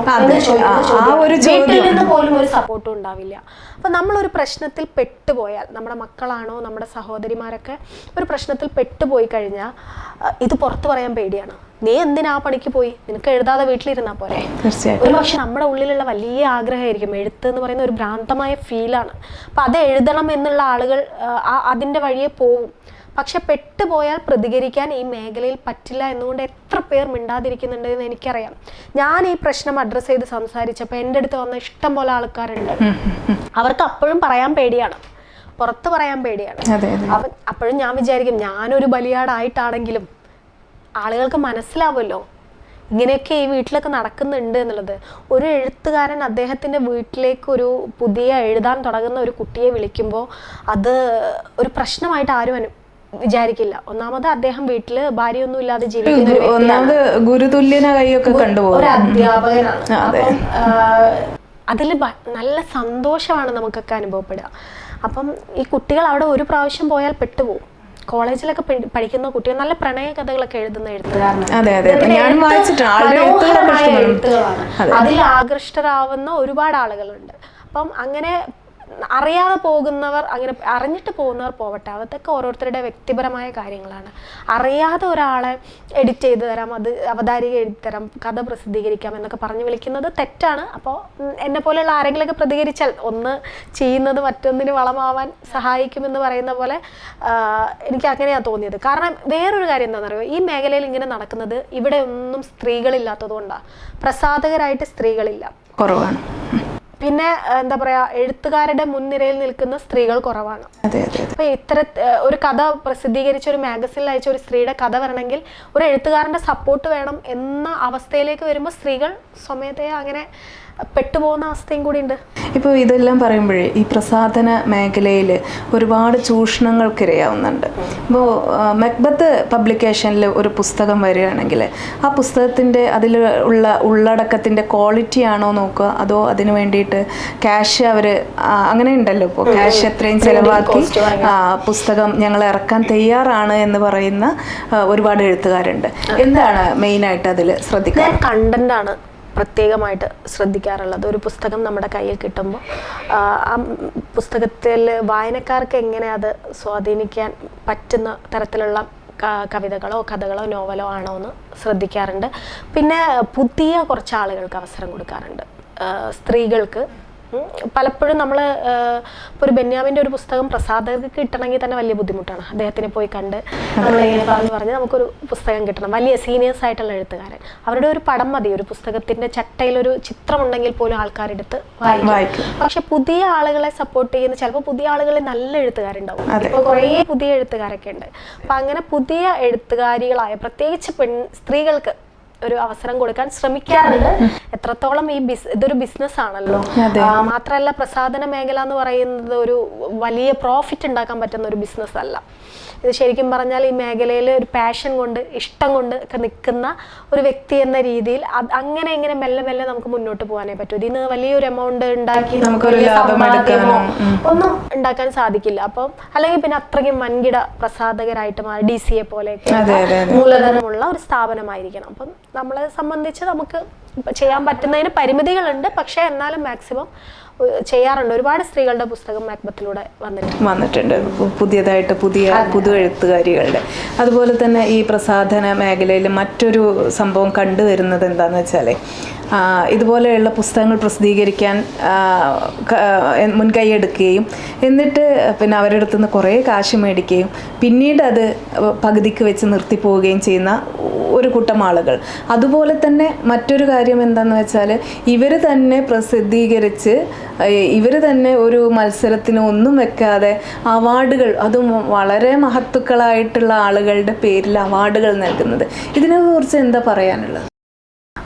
വീട്ടിൽ നിന്ന് പോലും ഒരു സപ്പോർട്ടും ഉണ്ടാവില്ല. അപ്പൊ നമ്മളൊരു പ്രശ്നത്തിൽ പെട്ടുപോയാൽ, നമ്മുടെ മക്കളാണോ നമ്മുടെ സഹോദരിമാരൊക്കെ ഒരു പ്രശ്നത്തിൽ പെട്ടുപോയി കഴിഞ്ഞാൽ ഇത് പുറത്തു പറയാൻ പേടിയാണ്. നീ എന്തിനാ പണിക്ക് പോയി, നിനക്ക് എഴുതാതെ വീട്ടിലിരുന്നാ പോരെ. ഒരു പക്ഷെ നമ്മുടെ ഉള്ളിലുള്ള വലിയ ആഗ്രഹമായിരിക്കും, എഴുത്ത് എന്ന് പറയുന്ന ഒരു ഭ്രാന്തമായ ഫീലാണ്. അപ്പൊ അത് എഴുതണം എന്നുള്ള ആളുകൾ അതിന്റെ വഴിയെ പോവും. പക്ഷെ പെട്ടുപോയാൽ പ്രതികരിക്കാൻ ഈ മേഖലയിൽ പറ്റില്ല എന്നുകൊണ്ട് എത്ര പേർ മിണ്ടാതിരിക്കുന്നുണ്ട് എന്ന് എനിക്കറിയാം. ഞാൻ ഈ പ്രശ്നം അഡ്രസ്സ് ചെയ്ത് സംസാരിച്ചപ്പോൾ എൻ്റെ അടുത്ത് വന്ന ഇഷ്ടം പോലെ ആൾക്കാരുണ്ട്. അവർക്ക് അപ്പോഴും പറയാൻ പേടിയാണ്, പുറത്ത് പറയാൻ പേടിയാണ്. അപ്പോഴും ഞാൻ വിചാരിക്കും, ഞാനൊരു ബലിയാടായിട്ടാണെങ്കിലും ആളുകൾക്ക് മനസ്സിലാവുമല്ലോ ഇങ്ങനെയൊക്കെ ഈ വീട്ടിലൊക്കെ നടക്കുന്നുണ്ട് എന്നുള്ളത്. ഒരു എഴുത്തുകാരൻ അദ്ദേഹത്തിൻ്റെ വീട്ടിലേക്ക് ഒരു പുതിയ എഴുതാൻ തുടങ്ങുന്ന ഒരു കുട്ടിയെ വിളിക്കുമ്പോൾ അത് ഒരു പ്രശ്നമായിട്ട് ആരും വിചാരിക്കില്ല. ഒന്നാമത് അദ്ദേഹം വീട്ടില് ഭാര്യയൊന്നും ഇല്ലാതെ ജീവിക്കുന്ന ഒരു അധ്യാപകനാണ്. അപ്പം അതിൽ നല്ല സന്തോഷമാണ് നമുക്കൊക്കെ അനുഭവപ്പെടുക. അപ്പം ഈ കുട്ടികൾ അവിടെ ഒരു പ്രാവശ്യം പോയാൽ പെട്ടുപോകും. കോളേജിലൊക്കെ പഠിക്കുന്ന കുട്ടികൾ നല്ല പ്രണയ കഥകളൊക്കെ എഴുതുന്ന എഴുത്തുകാരാണ്. അതിൽ ആകൃഷ്ടരാവുന്ന ഒരുപാട് ആളുകളുണ്ട്. അപ്പം അങ്ങനെ അറിയാതെ പോകുന്നവർ, അങ്ങനെ അറിഞ്ഞിട്ട് പോകുന്നവർ പോവട്ടെ, അതൊക്കെ ഓരോരുത്തരുടെ വ്യക്തിപരമായ കാര്യങ്ങളാണ്. അറിയാതെ ഒരാളെ എഡിറ്റ് ചെയ്ത് തരാം, അത് അവതാരിക എഴുതി തരാം, കഥ പ്രസിദ്ധീകരിക്കാം എന്നൊക്കെ പറഞ്ഞ് വിളിക്കുന്നത് തെറ്റാണ്. അപ്പോൾ എന്നെ പോലെയുള്ള ആരെങ്കിലുമൊക്കെ പ്രതികരിച്ചാൽ ഒന്ന് ചെയ്യുന്നത് മറ്റൊന്നിന് വളമാവാൻ സഹായിക്കുമെന്ന് പറയുന്ന പോലെ എനിക്ക് അങ്ങനെയാണ് തോന്നിയത്. കാരണം വേറൊരു കാര്യം എന്താണെന്ന് അറിയുമോ, ഈ മേഖലയിൽ ഇങ്ങനെ നടക്കുന്നത് ഇവിടെ ഒന്നും സ്ത്രീകളില്ലാത്തത് കൊണ്ടാണ്. പ്രസാധകരായിട്ട് സ്ത്രീകളില്ല, കുറവാണ്. പിന്നെ എന്താ പറയാ, എഴുത്തുകാരുടെ മുൻനിരയിൽ നിൽക്കുന്ന സ്ത്രീകൾ കുറവാണ്. അപ്പൊ ഒരു കഥ പ്രസിദ്ധീകരിച്ച ഒരു മാഗസിനിൽ അയച്ച ഒരു സ്ത്രീയുടെ കഥ വരണമെങ്കിൽ ഒരു എഴുത്തുകാരന്റെ സപ്പോർട്ട് വേണം എന്ന അവസ്ഥയിലേക്ക് വരുമ്പോൾ സ്ത്രീകൾ സ്വമേധയാ അങ്ങനെ പെട്ടുപോകുന്ന അവസ്ഥയും കൂടി ഉണ്ട്. ഇപ്പോൾ ഇതെല്ലാം പറയുമ്പോഴേ ഈ പ്രസാധന മേഖലയിൽ ഒരുപാട് ചൂഷണങ്ങൾക്കിരയാവുന്നുണ്ട്. ഇപ്പോൾ മക്ബത്ത് പബ്ലിക്കേഷനിൽ ഒരു പുസ്തകം വരികയാണെങ്കിൽ ആ പുസ്തകത്തിൻ്റെ അതിൽ ഉള്ള ഉള്ളടക്കത്തിൻ്റെ ക്വാളിറ്റി ആണോ നോക്കുക, അതോ അതിന് വേണ്ടിയിട്ട് ക്യാഷ് അവർ അങ്ങനെ ഉണ്ടല്ലോ, ഇപ്പോൾ ക്യാഷ് എത്രയും ചിലവാക്കി പുസ്തകം ഞങ്ങൾ ഇറക്കാൻ തയ്യാറാണ് എന്ന് പറയുന്ന ഒരുപാട് എഴുത്തുകാരുണ്ട്. എന്താണ് മെയിനായിട്ട് അതിൽ ശ്രദ്ധിക്കുക? കണ്ടന്റാണ് പ്രത്യേകമായിട്ട് ശ്രദ്ധിക്കാറുള്ളത്. ഒരു പുസ്തകം നമ്മുടെ കയ്യിൽ കിട്ടുമ്പോൾ ആ പുസ്തകത്തിൽ വായനക്കാർക്ക് എങ്ങനെ അത് സ്വാധീനിക്കാൻ പറ്റുന്ന തരത്തിലുള്ള കവിതകളോ കഥകളോ നോവലോ ആണോ എന്ന് ശ്രദ്ധിക്കാറുണ്ട്. പിന്നെ പുതിയ കുറച്ച് ആളുകൾക്ക് അവസരം കൊടുക്കാറുണ്ട്. സ്ത്രീകൾക്ക് പലപ്പോഴും നമ്മൾ ഇപ്പോൾ ഒരു ബെന്യാമിൻ്റെ ഒരു പുസ്തകം പ്രസാധകർക്ക് കിട്ടണമെങ്കിൽ തന്നെ വലിയ ബുദ്ധിമുട്ടാണ്. അദ്ദേഹത്തിനെ പോയി കണ്ട് നമ്മളിങ്ങനെ പറഞ്ഞ് നമുക്കൊരു പുസ്തകം കിട്ടണം. വലിയ സീനിയേഴ്സ് ആയിട്ടുള്ള എഴുത്തുകാരൻ, അവരുടെ ഒരു പടം മതി, ഒരു പുസ്തകത്തിൻ്റെ ചട്ടയിലൊരു ചിത്രമുണ്ടെങ്കിൽ പോലും ആൾക്കാരെടുത്ത് വായിക്കും. പക്ഷെ പുതിയ ആളുകളെ സപ്പോർട്ട് ചെയ്യുന്ന ചിലപ്പോൾ പുതിയ ആളുകളിൽ നല്ല എഴുത്തുകാരുണ്ടാവും. ഇപ്പോൾ കുറേ പുതിയ എഴുത്തുകാരൊക്കെ ഉണ്ട്. അപ്പം അങ്ങനെ പുതിയ എഴുത്തുകാരികളായ പ്രത്യേകിച്ച് സ്ത്രീകൾക്ക് ഒരു അവസരം കൊടുക്കാൻ ശ്രമിക്കാറുണ്ട്. എത്രത്തോളം ഇതൊരു ബിസിനസ് ആണല്ലോ. മാത്രമല്ല പ്രസാധന മേഖല എന്ന് പറയുന്നത് ഒരു വലിയ പ്രോഫിറ്റ് ഉണ്ടാക്കാൻ പറ്റുന്ന ഒരു ബിസിനസ് അല്ല. ഇത് ശരിക്കും പറഞ്ഞാൽ ഈ മേഖലയിൽ ഒരു പാഷൻ കൊണ്ട് ഇഷ്ടം കൊണ്ട് ഒക്കെ നിൽക്കുന്ന ഒരു വ്യക്തി എന്ന രീതിയിൽ അങ്ങനെ ഇങ്ങനെ മെല്ലെ മെല്ലെ നമുക്ക് മുന്നോട്ട് പോകാനേ പറ്റൂ. ഇതിന് വലിയൊരു എമൗണ്ട് ഉണ്ടാക്കി നമുക്കൊരു സമ്പാദ്യമോ ഒന്നും ഉണ്ടാക്കാൻ സാധിക്കില്ല. അപ്പം അല്ലെങ്കിൽ പിന്നെ അത്രയ്ക്കും വൻകിട പ്രസാധകരായിട്ട് DCA പോലെയൊക്കെ മൂലധനമുള്ള ഒരു സ്ഥാപനമായിരിക്കണം. അപ്പം നമ്മളെ സംബന്ധിച്ച് നമുക്ക് ചെയ്യാൻ പറ്റുന്നതിന് പരിമിതികളുണ്ട്. പക്ഷെ എന്നാലും മാക്സിമം ചെയ്യാറുണ്ട്. ഒരുപാട് സ്ത്രീകളുടെ പുസ്തകം മക്ബത്തിലൂടെ വന്നിട്ടുണ്ട്, പുതിയതായിട്ട് പുതു എഴുത്തുകാരികളുടെ. അതുപോലെ തന്നെ ഈ പ്രസാധന മേഖലയിൽ മറ്റൊരു സംഭവം കണ്ടുവരുന്നത് എന്താണെന്ന് വെച്ചാൽ ഇതുപോലെയുള്ള പുസ്തകങ്ങൾ പ്രസിദ്ധീകരിക്കാൻ മുൻകൈയെടുക്കുകയും എന്നിട്ട് പിന്നെ അവരുടെ അടുത്ത് നിന്ന് കുറേ കാശ് മേടിക്കുകയും പിന്നീട് അത് പകുതിക്ക് വെച്ച് നിർത്തിപ്പോവുകയും ചെയ്യുന്ന ഒരു കൂട്ടം ആളുകൾ. അതുപോലെ തന്നെ മറ്റൊരു കാര്യം എന്താണെന്ന് വെച്ചാൽ ഇവർ തന്നെ പ്രസിദ്ധീകരിച്ച് ഇവർ തന്നെ ഒരു മത്സരത്തിന് ഒന്നും വെക്കാതെ അവാർഡുകൾ, അതും വളരെ മഹത്തുക്കളായിട്ടുള്ള ആളുകളുടെ പേരിൽ അവാർഡുകൾ നൽകുന്നത്, ഇതിനെക്കുറിച്ച് എന്താ പറയാനുള്ളത്?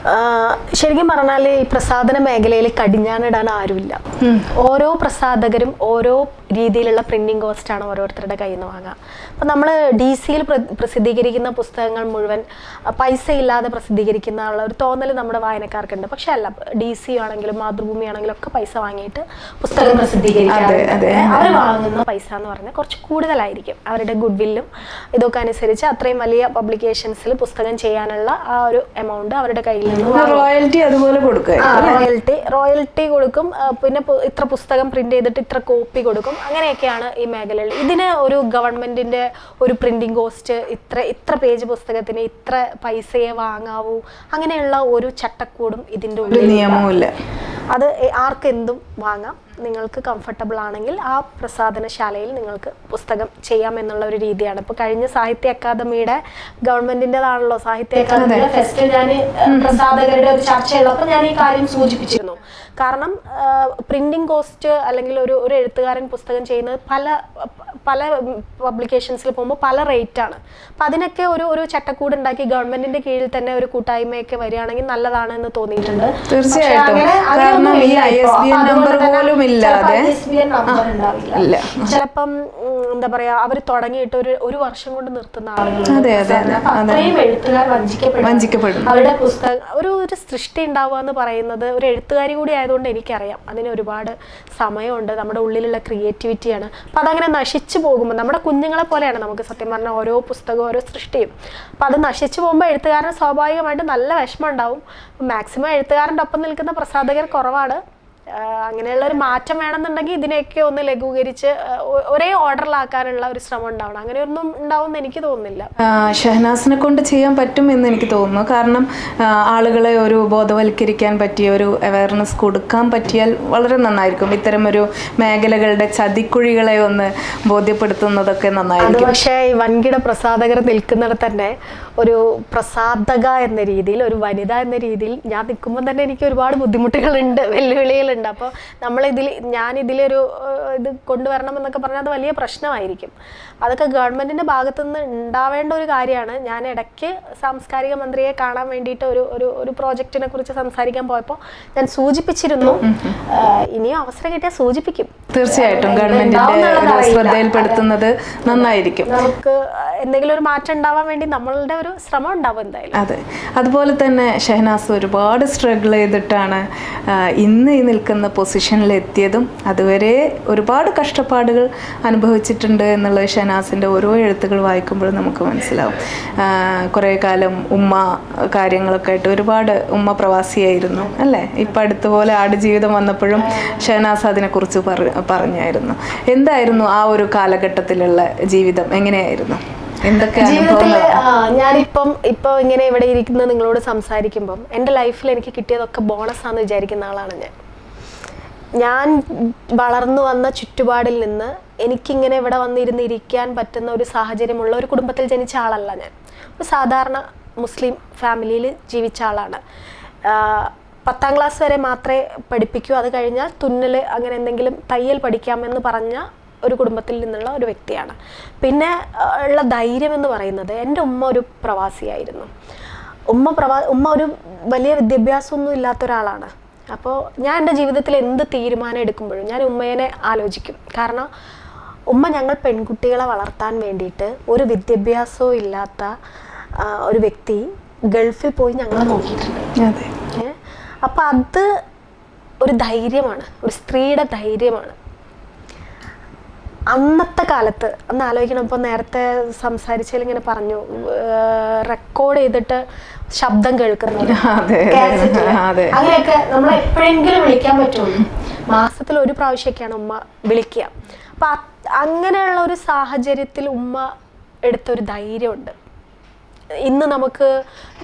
ശരിക്കും പറഞ്ഞാൽ ഈ പ്രസാധന മേഖലയിൽ കടിഞ്ഞാണിടാൻ ആരുമില്ല. ഓരോ പ്രസാധകരും ഓരോ രീതിയിലുള്ള പ്രിന്റിംഗ് കോസ്റ്റാണ് ഓരോരുത്തരുടെ കയ്യിൽ നിന്ന് വാങ്ങുക. അപ്പം നമ്മൾ DCയിൽ പ്രസിദ്ധീകരിക്കുന്ന പുസ്തകങ്ങൾ മുഴുവൻ പൈസ ഇല്ലാതെ പ്രസിദ്ധീകരിക്കുന്ന ഒരു തോന്നൽ നമ്മുടെ വായനക്കാർക്കുണ്ട്. പക്ഷെ അല്ല, DC ആണെങ്കിലും മാതൃഭൂമി ആണെങ്കിലും ഒക്കെ പൈസ വാങ്ങിയിട്ട് പുസ്തകം പ്രസിദ്ധീകരിക്കാറുണ്ട്. അവർ വാങ്ങുന്ന പൈസ എന്ന് പറഞ്ഞാൽ കുറച്ച് കൂടുതലായിരിക്കും. അവരുടെ ഗുഡ് വില്ലും ഇതൊക്കെ അനുസരിച്ച് അത്രയും വലിയ പബ്ലിക്കേഷൻസിൽ പുസ്തകം ചെയ്യാനുള്ള ആ ഒരു എമൗണ്ട് അവരുടെ കയ്യിൽ നിന്ന് റോയൽറ്റി അതുപോലെ കൊടുക്കും. റോയൽറ്റി കൊടുക്കും. പിന്നെ ഇത്ര പുസ്തകം പ്രിന്റ് ചെയ്തിട്ട് ഇത്ര കോപ്പി കൊടുക്കും. അങ്ങനെയൊക്കെയാണ് ഈ മേഖലയിൽ. ഇതിന് ഒരു ഗവൺമെന്റിന്റെ ഒരു പ്രിന്റിംഗ് കോസ്റ്റ് ഇത്ര പേജ് പുസ്തകത്തിന് ഇത്ര പൈസയെ വാങ്ങാവൂ, അങ്ങനെയുള്ള ഒരു ചട്ടക്കൂടും ഇതിന്റെ ഉള്ളിൽ നിയമമില്ല. അത് ആർക്കെന്തും വാങ്ങാം. നിങ്ങൾക്ക് കംഫർട്ടബിൾ ആണെങ്കിൽ ആ പ്രസാധനശാലയിൽ നിങ്ങൾക്ക് പുസ്തകം ചെയ്യാം എന്നുള്ള ഒരു രീതിയാണ്. ഇപ്പോൾ കഴിഞ്ഞ സാഹിത്യ അക്കാദമിയുടെ ഗവൺമെന്റിൻ്റെതാണല്ലോ സാഹിത്യ അക്കാദമിയുടെ ഫെസ്റ്റ്, ഞാൻ പ്രസാധകരുടെ ഒരു ചർച്ചയുള്ളപ്പോൾ ഞാൻ ഈ കാര്യം സൂചിപ്പിച്ചിരുന്നു. കാരണം പ്രിന്റിംഗ് കോസ്റ്റ് അല്ലെങ്കിൽ ഒരു എഴുത്തുകാരൻ പുസ്തകം ചെയ്യുന്നത് പല പബ്ലിക്കേഷൻസിൽ പോകുമ്പോൾ പല റേറ്റാണ്. അപ്പം അതിനൊക്കെ ഒരു ചട്ടക്കൂട് ഉണ്ടാക്കി ഗവൺമെന്റിന്റെ കീഴിൽ തന്നെ ഒരു കൂട്ടായ്മയൊക്കെ വരികയാണെങ്കിൽ നല്ലതാണ് എന്ന് തോന്നിയിട്ടുണ്ട്. തീർച്ചയായിട്ടും. ചിലപ്പം എന്താ പറയാ, അവർ തുടങ്ങിയിട്ട് ഒരു വർഷം കൊണ്ട് നിർത്തുന്ന ആളുകൾ, എഴുത്തുകാർ വഞ്ചിക്കപ്പെടും. അവരുടെ പുസ്തകം ഒരു സൃഷ്ടി ഉണ്ടാവുക എന്ന് പറയുന്നത്, ഒരു എഴുത്തുകാരി കൂടി ആയതുകൊണ്ട് എനിക്കറിയാം അതിന് ഒരുപാട് സമയമുണ്ട്. നമ്മുടെ ഉള്ളിലുള്ള ക്രിയേറ്റിവിറ്റിയാണ്. അപ്പം അതങ്ങനെ നശിച്ചു പോകുമ്പോൾ നമ്മുടെ കുഞ്ഞുങ്ങളെ പോലെയാണ് നമുക്ക് സത്യം പറഞ്ഞാൽ ഓരോ പുസ്തകവും ഓരോ സൃഷ്ടിയും. അപ്പം അത് നശിച്ചു പോകുമ്പോൾ എഴുത്തുകാരന് സ്വാഭാവികമായിട്ട് നല്ല വിഷമം ഉണ്ടാവും. മാക്സിമം എഴുത്തുകാരൻ്റെ ഒപ്പം നിൽക്കുന്ന പ്രസാധകർ കുറവാണ്. അങ്ങനെയുള്ള ഒരു മാറ്റം വേണമെന്നുണ്ടെങ്കിൽ ഇതിനെയൊക്കെ ഒന്ന് ലഘൂകരിച്ച് ഒരേ ഓർഡറിലാക്കാനുള്ള ഒരു ശ്രമം ഉണ്ടാവണം. അങ്ങനെയൊന്നും ഉണ്ടാവുമെന്ന് എനിക്ക് തോന്നുന്നില്ല. ഷഹനാസിനെ കൊണ്ട് ചെയ്യാൻ പറ്റും എന്ന് എനിക്ക് തോന്നുന്നു. കാരണം ആളുകളെ ഒരു ബോധവൽക്കരിക്കാൻ പറ്റിയ ഒരു അവയർനെസ് കൊടുക്കാൻ പറ്റിയാൽ വളരെ നന്നായിരിക്കും. ഇത്തരം ഒരു മേഖലകളുടെ ചതിക്കുഴികളെ ഒന്ന് ബോധ്യപ്പെടുത്തുന്നതൊക്കെ നന്നായിരിക്കും. പക്ഷേ ഈ വൻകിട പ്രസാധകർ നിൽക്കുന്നിടത്ത് തന്നെ ഒരു പ്രസാധക എന്ന രീതിയിൽ, ഒരു വനിത എന്ന രീതിയിൽ ഞാൻ നിൽക്കുമ്പോൾ തന്നെ എനിക്ക് ഒരുപാട് ബുദ്ധിമുട്ടുകളുണ്ട്, വെല്ലുവിളികളുണ്ട്. കേട്ടിട്ടുണ്ട്. അപ്പോൾ ഞാനിതിലൊരു ഇത് കൊണ്ടുവരണം എന്നൊക്കെ പറഞ്ഞാൽ അത് വലിയ പ്രശ്നമായിരിക്കും. അതൊക്കെ ഗവൺമെൻറ്റിൻ്റെ ഭാഗത്തുനിന്ന് ഉണ്ടാവേണ്ട ഒരു കാര്യമാണ്. ഞാൻ ഇടയ്ക്ക് സാംസ്കാരിക മന്ത്രിയെ കാണാൻ വേണ്ടിയിട്ട് ഒരു പ്രോജക്റ്റിനെ കുറിച്ച് സംസാരിക്കാൻ പോയപ്പോൾ ഞാൻ സൂചിപ്പിച്ചിരുന്നു, ഇനിയും അവസരം കിട്ടിയാൽ സൂചിപ്പിക്കും. തീർച്ചയായിട്ടും ഗവൺമെന്റിന്റെ ശ്രദ്ധയിൽപ്പെടുത്തുന്നത് നന്നായിരിക്കും. നമുക്ക് എന്തെങ്കിലും ഒരു മാറ്റം ഉണ്ടാവാൻ വേണ്ടി നമ്മളുടെ ഒരു ശ്രമം ഉണ്ടാവും എന്തായാലും. അതെ, അതുപോലെ തന്നെ ഷഹനാസ് ഒരുപാട് സ്ട്രഗിൾ ചെയ്തിട്ടാണ് ഇന്ന് ഈ നിൽക്കുന്ന പൊസിഷനിൽ എത്തിയതും അതുവരെ ഒരുപാട് കഷ്ടപ്പാടുകൾ അനുഭവിച്ചിട്ടുണ്ട് എന്നുള്ളത് ഷഹനാസിൻ്റെ ഓരോ എഴുത്തുകൾ വായിക്കുമ്പോഴും നമുക്ക് മനസ്സിലാവും. കുറേ കാലം ഉമ്മ കാര്യങ്ങളൊക്കെ ആയിട്ട് ഒരുപാട് ഉമ്മ പ്രവാസിയായിരുന്നു അല്ലേ? ഇപ്പം അടുത്തുപോലെ ആടുജീവിതം വന്നപ്പോഴും ഷഹനാസ് അതിനെക്കുറിച്ച് പറഞ്ഞായിരുന്നു. എന്തായിരുന്നു ആ ഒരു കാലഘട്ടത്തിലുള്ള ജീവിതം? എങ്ങനെയായിരുന്നു? എന്തൊക്കെ ജീവിതത്തിൽ ഇപ്പൊ ഇങ്ങനെ ഇവിടെ ഇരിക്കുന്ന നിങ്ങളോട് സംസാരിക്കുമ്പം എൻ്റെ ലൈഫിൽ എനിക്ക് കിട്ടിയതൊക്കെ ബോണസാന്ന് വിചാരിക്കുന്ന ആളാണ് ഞാൻ വളർന്നു വന്ന ചുറ്റുപാടിൽ നിന്ന് എനിക്കിങ്ങനെ ഇവിടെ വന്നിരുന്നിരിക്കാൻ പറ്റുന്ന ഒരു സാഹചര്യമുള്ള ഒരു കുടുംബത്തിൽ ജനിച്ച ആളല്ല ഞാൻ. ഒരു സാധാരണ മുസ്ലിം ഫാമിലിയിൽ ജീവിച്ച ആളാണ്. 10ാം ക്ലാസ് വരെ മാത്രമേ പഠിപ്പിക്കൂ, അത് കഴിഞ്ഞാൽ തുന്നൽ അങ്ങനെ എന്തെങ്കിലും തയ്യൽ പഠിക്കാമെന്ന് പറഞ്ഞ ഒരു കുടുംബത്തിൽ നിന്നുള്ള ഒരു വ്യക്തിയാണ്. പിന്നെ ഉള്ള ധൈര്യം എന്ന് പറയുന്നത്, എൻ്റെ ഉമ്മ ഒരു പ്രവാസിയായിരുന്നു. ഉമ്മ ഒരു വലിയ വിദ്യാഭ്യാസമൊന്നും ഇല്ലാത്ത ഒരാളാണ്. അപ്പോൾ ഞാൻ എൻ്റെ ജീവിതത്തിൽ എന്ത് തീരുമാനം എടുക്കുമ്പോഴും ഞാൻ ഉമ്മേനെ ആലോചിക്കും. കാരണം ഉമ്മ ഞങ്ങൾ പെൺകുട്ടികളെ വളർത്താൻ വേണ്ടിയിട്ട് ഒരു വിദ്യാഭ്യാസവും ഇല്ലാത്ത ഒരു വ്യക്തി ഗൾഫിൽ പോയി ഞങ്ങളെ നോക്കിയിട്ടുണ്ട്. അപ്പം അത് ഒരു ധൈര്യമാണ്, ഒരു സ്ത്രീയുടെ ധൈര്യമാണ്. അന്നത്തെ കാലത്ത് അന്ന് ആലോചിക്കണം. ഇപ്പോൾ നേരത്തെ സംസാരിച്ചതിൽ ഇങ്ങനെ പറഞ്ഞു, റെക്കോർഡ് ചെയ്തിട്ട് ശബ്ദം കേൾക്കുന്നത്, അങ്ങനെയൊക്കെ നമ്മൾ എപ്പോഴെങ്കിലും വിളിക്കാൻ പറ്റുള്ളൂ. മാസത്തിൽ ഒരു പ്രാവശ്യമൊക്കെയാണ് ഉമ്മ വിളിക്കുക. അപ്പം അങ്ങനെയുള്ള ഒരു സാഹചര്യത്തിൽ ഉമ്മ എടുത്തൊരു ധൈര്യമുണ്ട്. ഇന്ന് നമുക്ക്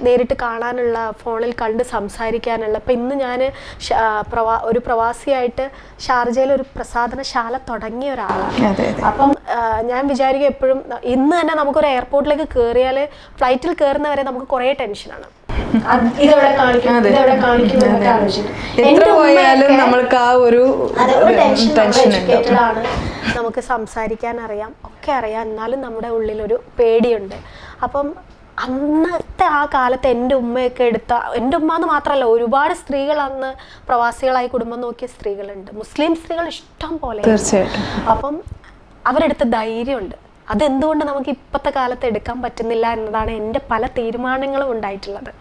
നേരിട്ട് കാണാനുള്ള, ഫോണിൽ കണ്ട് സംസാരിക്കാനുള്ള. ഇപ്പം ഇന്ന് ഞാൻ ഒരു പ്രവാസിയായിട്ട് ഷാർജയിൽ ഒരു പ്രസാധനശാല തുടങ്ങിയ ഒരാളാണ്. അപ്പം ഞാൻ വിചാരിക്കും എപ്പോഴും, ഇന്ന് തന്നെ നമുക്കൊരു എയർപോർട്ടിലേക്ക് കയറിയാൽ ഫ്ലൈറ്റിൽ കയറുന്നവരെ നമുക്ക് കുറേ ടെൻഷനാണ്. ഇതെവിടെ കാണിക്കും, ഇതെവിടെ കാണിക്കും എന്നൊക്കെ ആലോചിച്ചിട്ട് എഡ്യൂക്കേറ്റഡ്, നമുക്ക് സംസാരിക്കാൻ അറിയാം, ഒക്കെ അറിയാം, എന്നാലും നമ്മുടെ ഉള്ളിലൊരു പേടിയുണ്ട്. അപ്പം അന്നത്തെ ആ കാലത്ത് എൻ്റെ ഉമ്മയൊക്കെ എൻ്റെ ഉമ്മ എന്ന് മാത്രമല്ല, ഒരുപാട് സ്ത്രീകൾ അന്ന് പ്രവാസികളായി കുടുംബം നോക്കിയ സ്ത്രീകളുണ്ട്, മുസ്ലിം സ്ത്രീകൾ ഇഷ്ടം പോലെ. തീർച്ചയായിട്ടും. അപ്പം അവരെടുത്ത ധൈര്യമുണ്ട്. അതെന്തുകൊണ്ട് നമുക്ക് ഇപ്പോഴത്തെ കാലത്ത് എടുക്കാൻ പറ്റുന്നില്ല എന്നതാണ് എൻ്റെ പല തീരുമാനങ്ങളും ഉണ്ടായിട്ടുള്ളത്.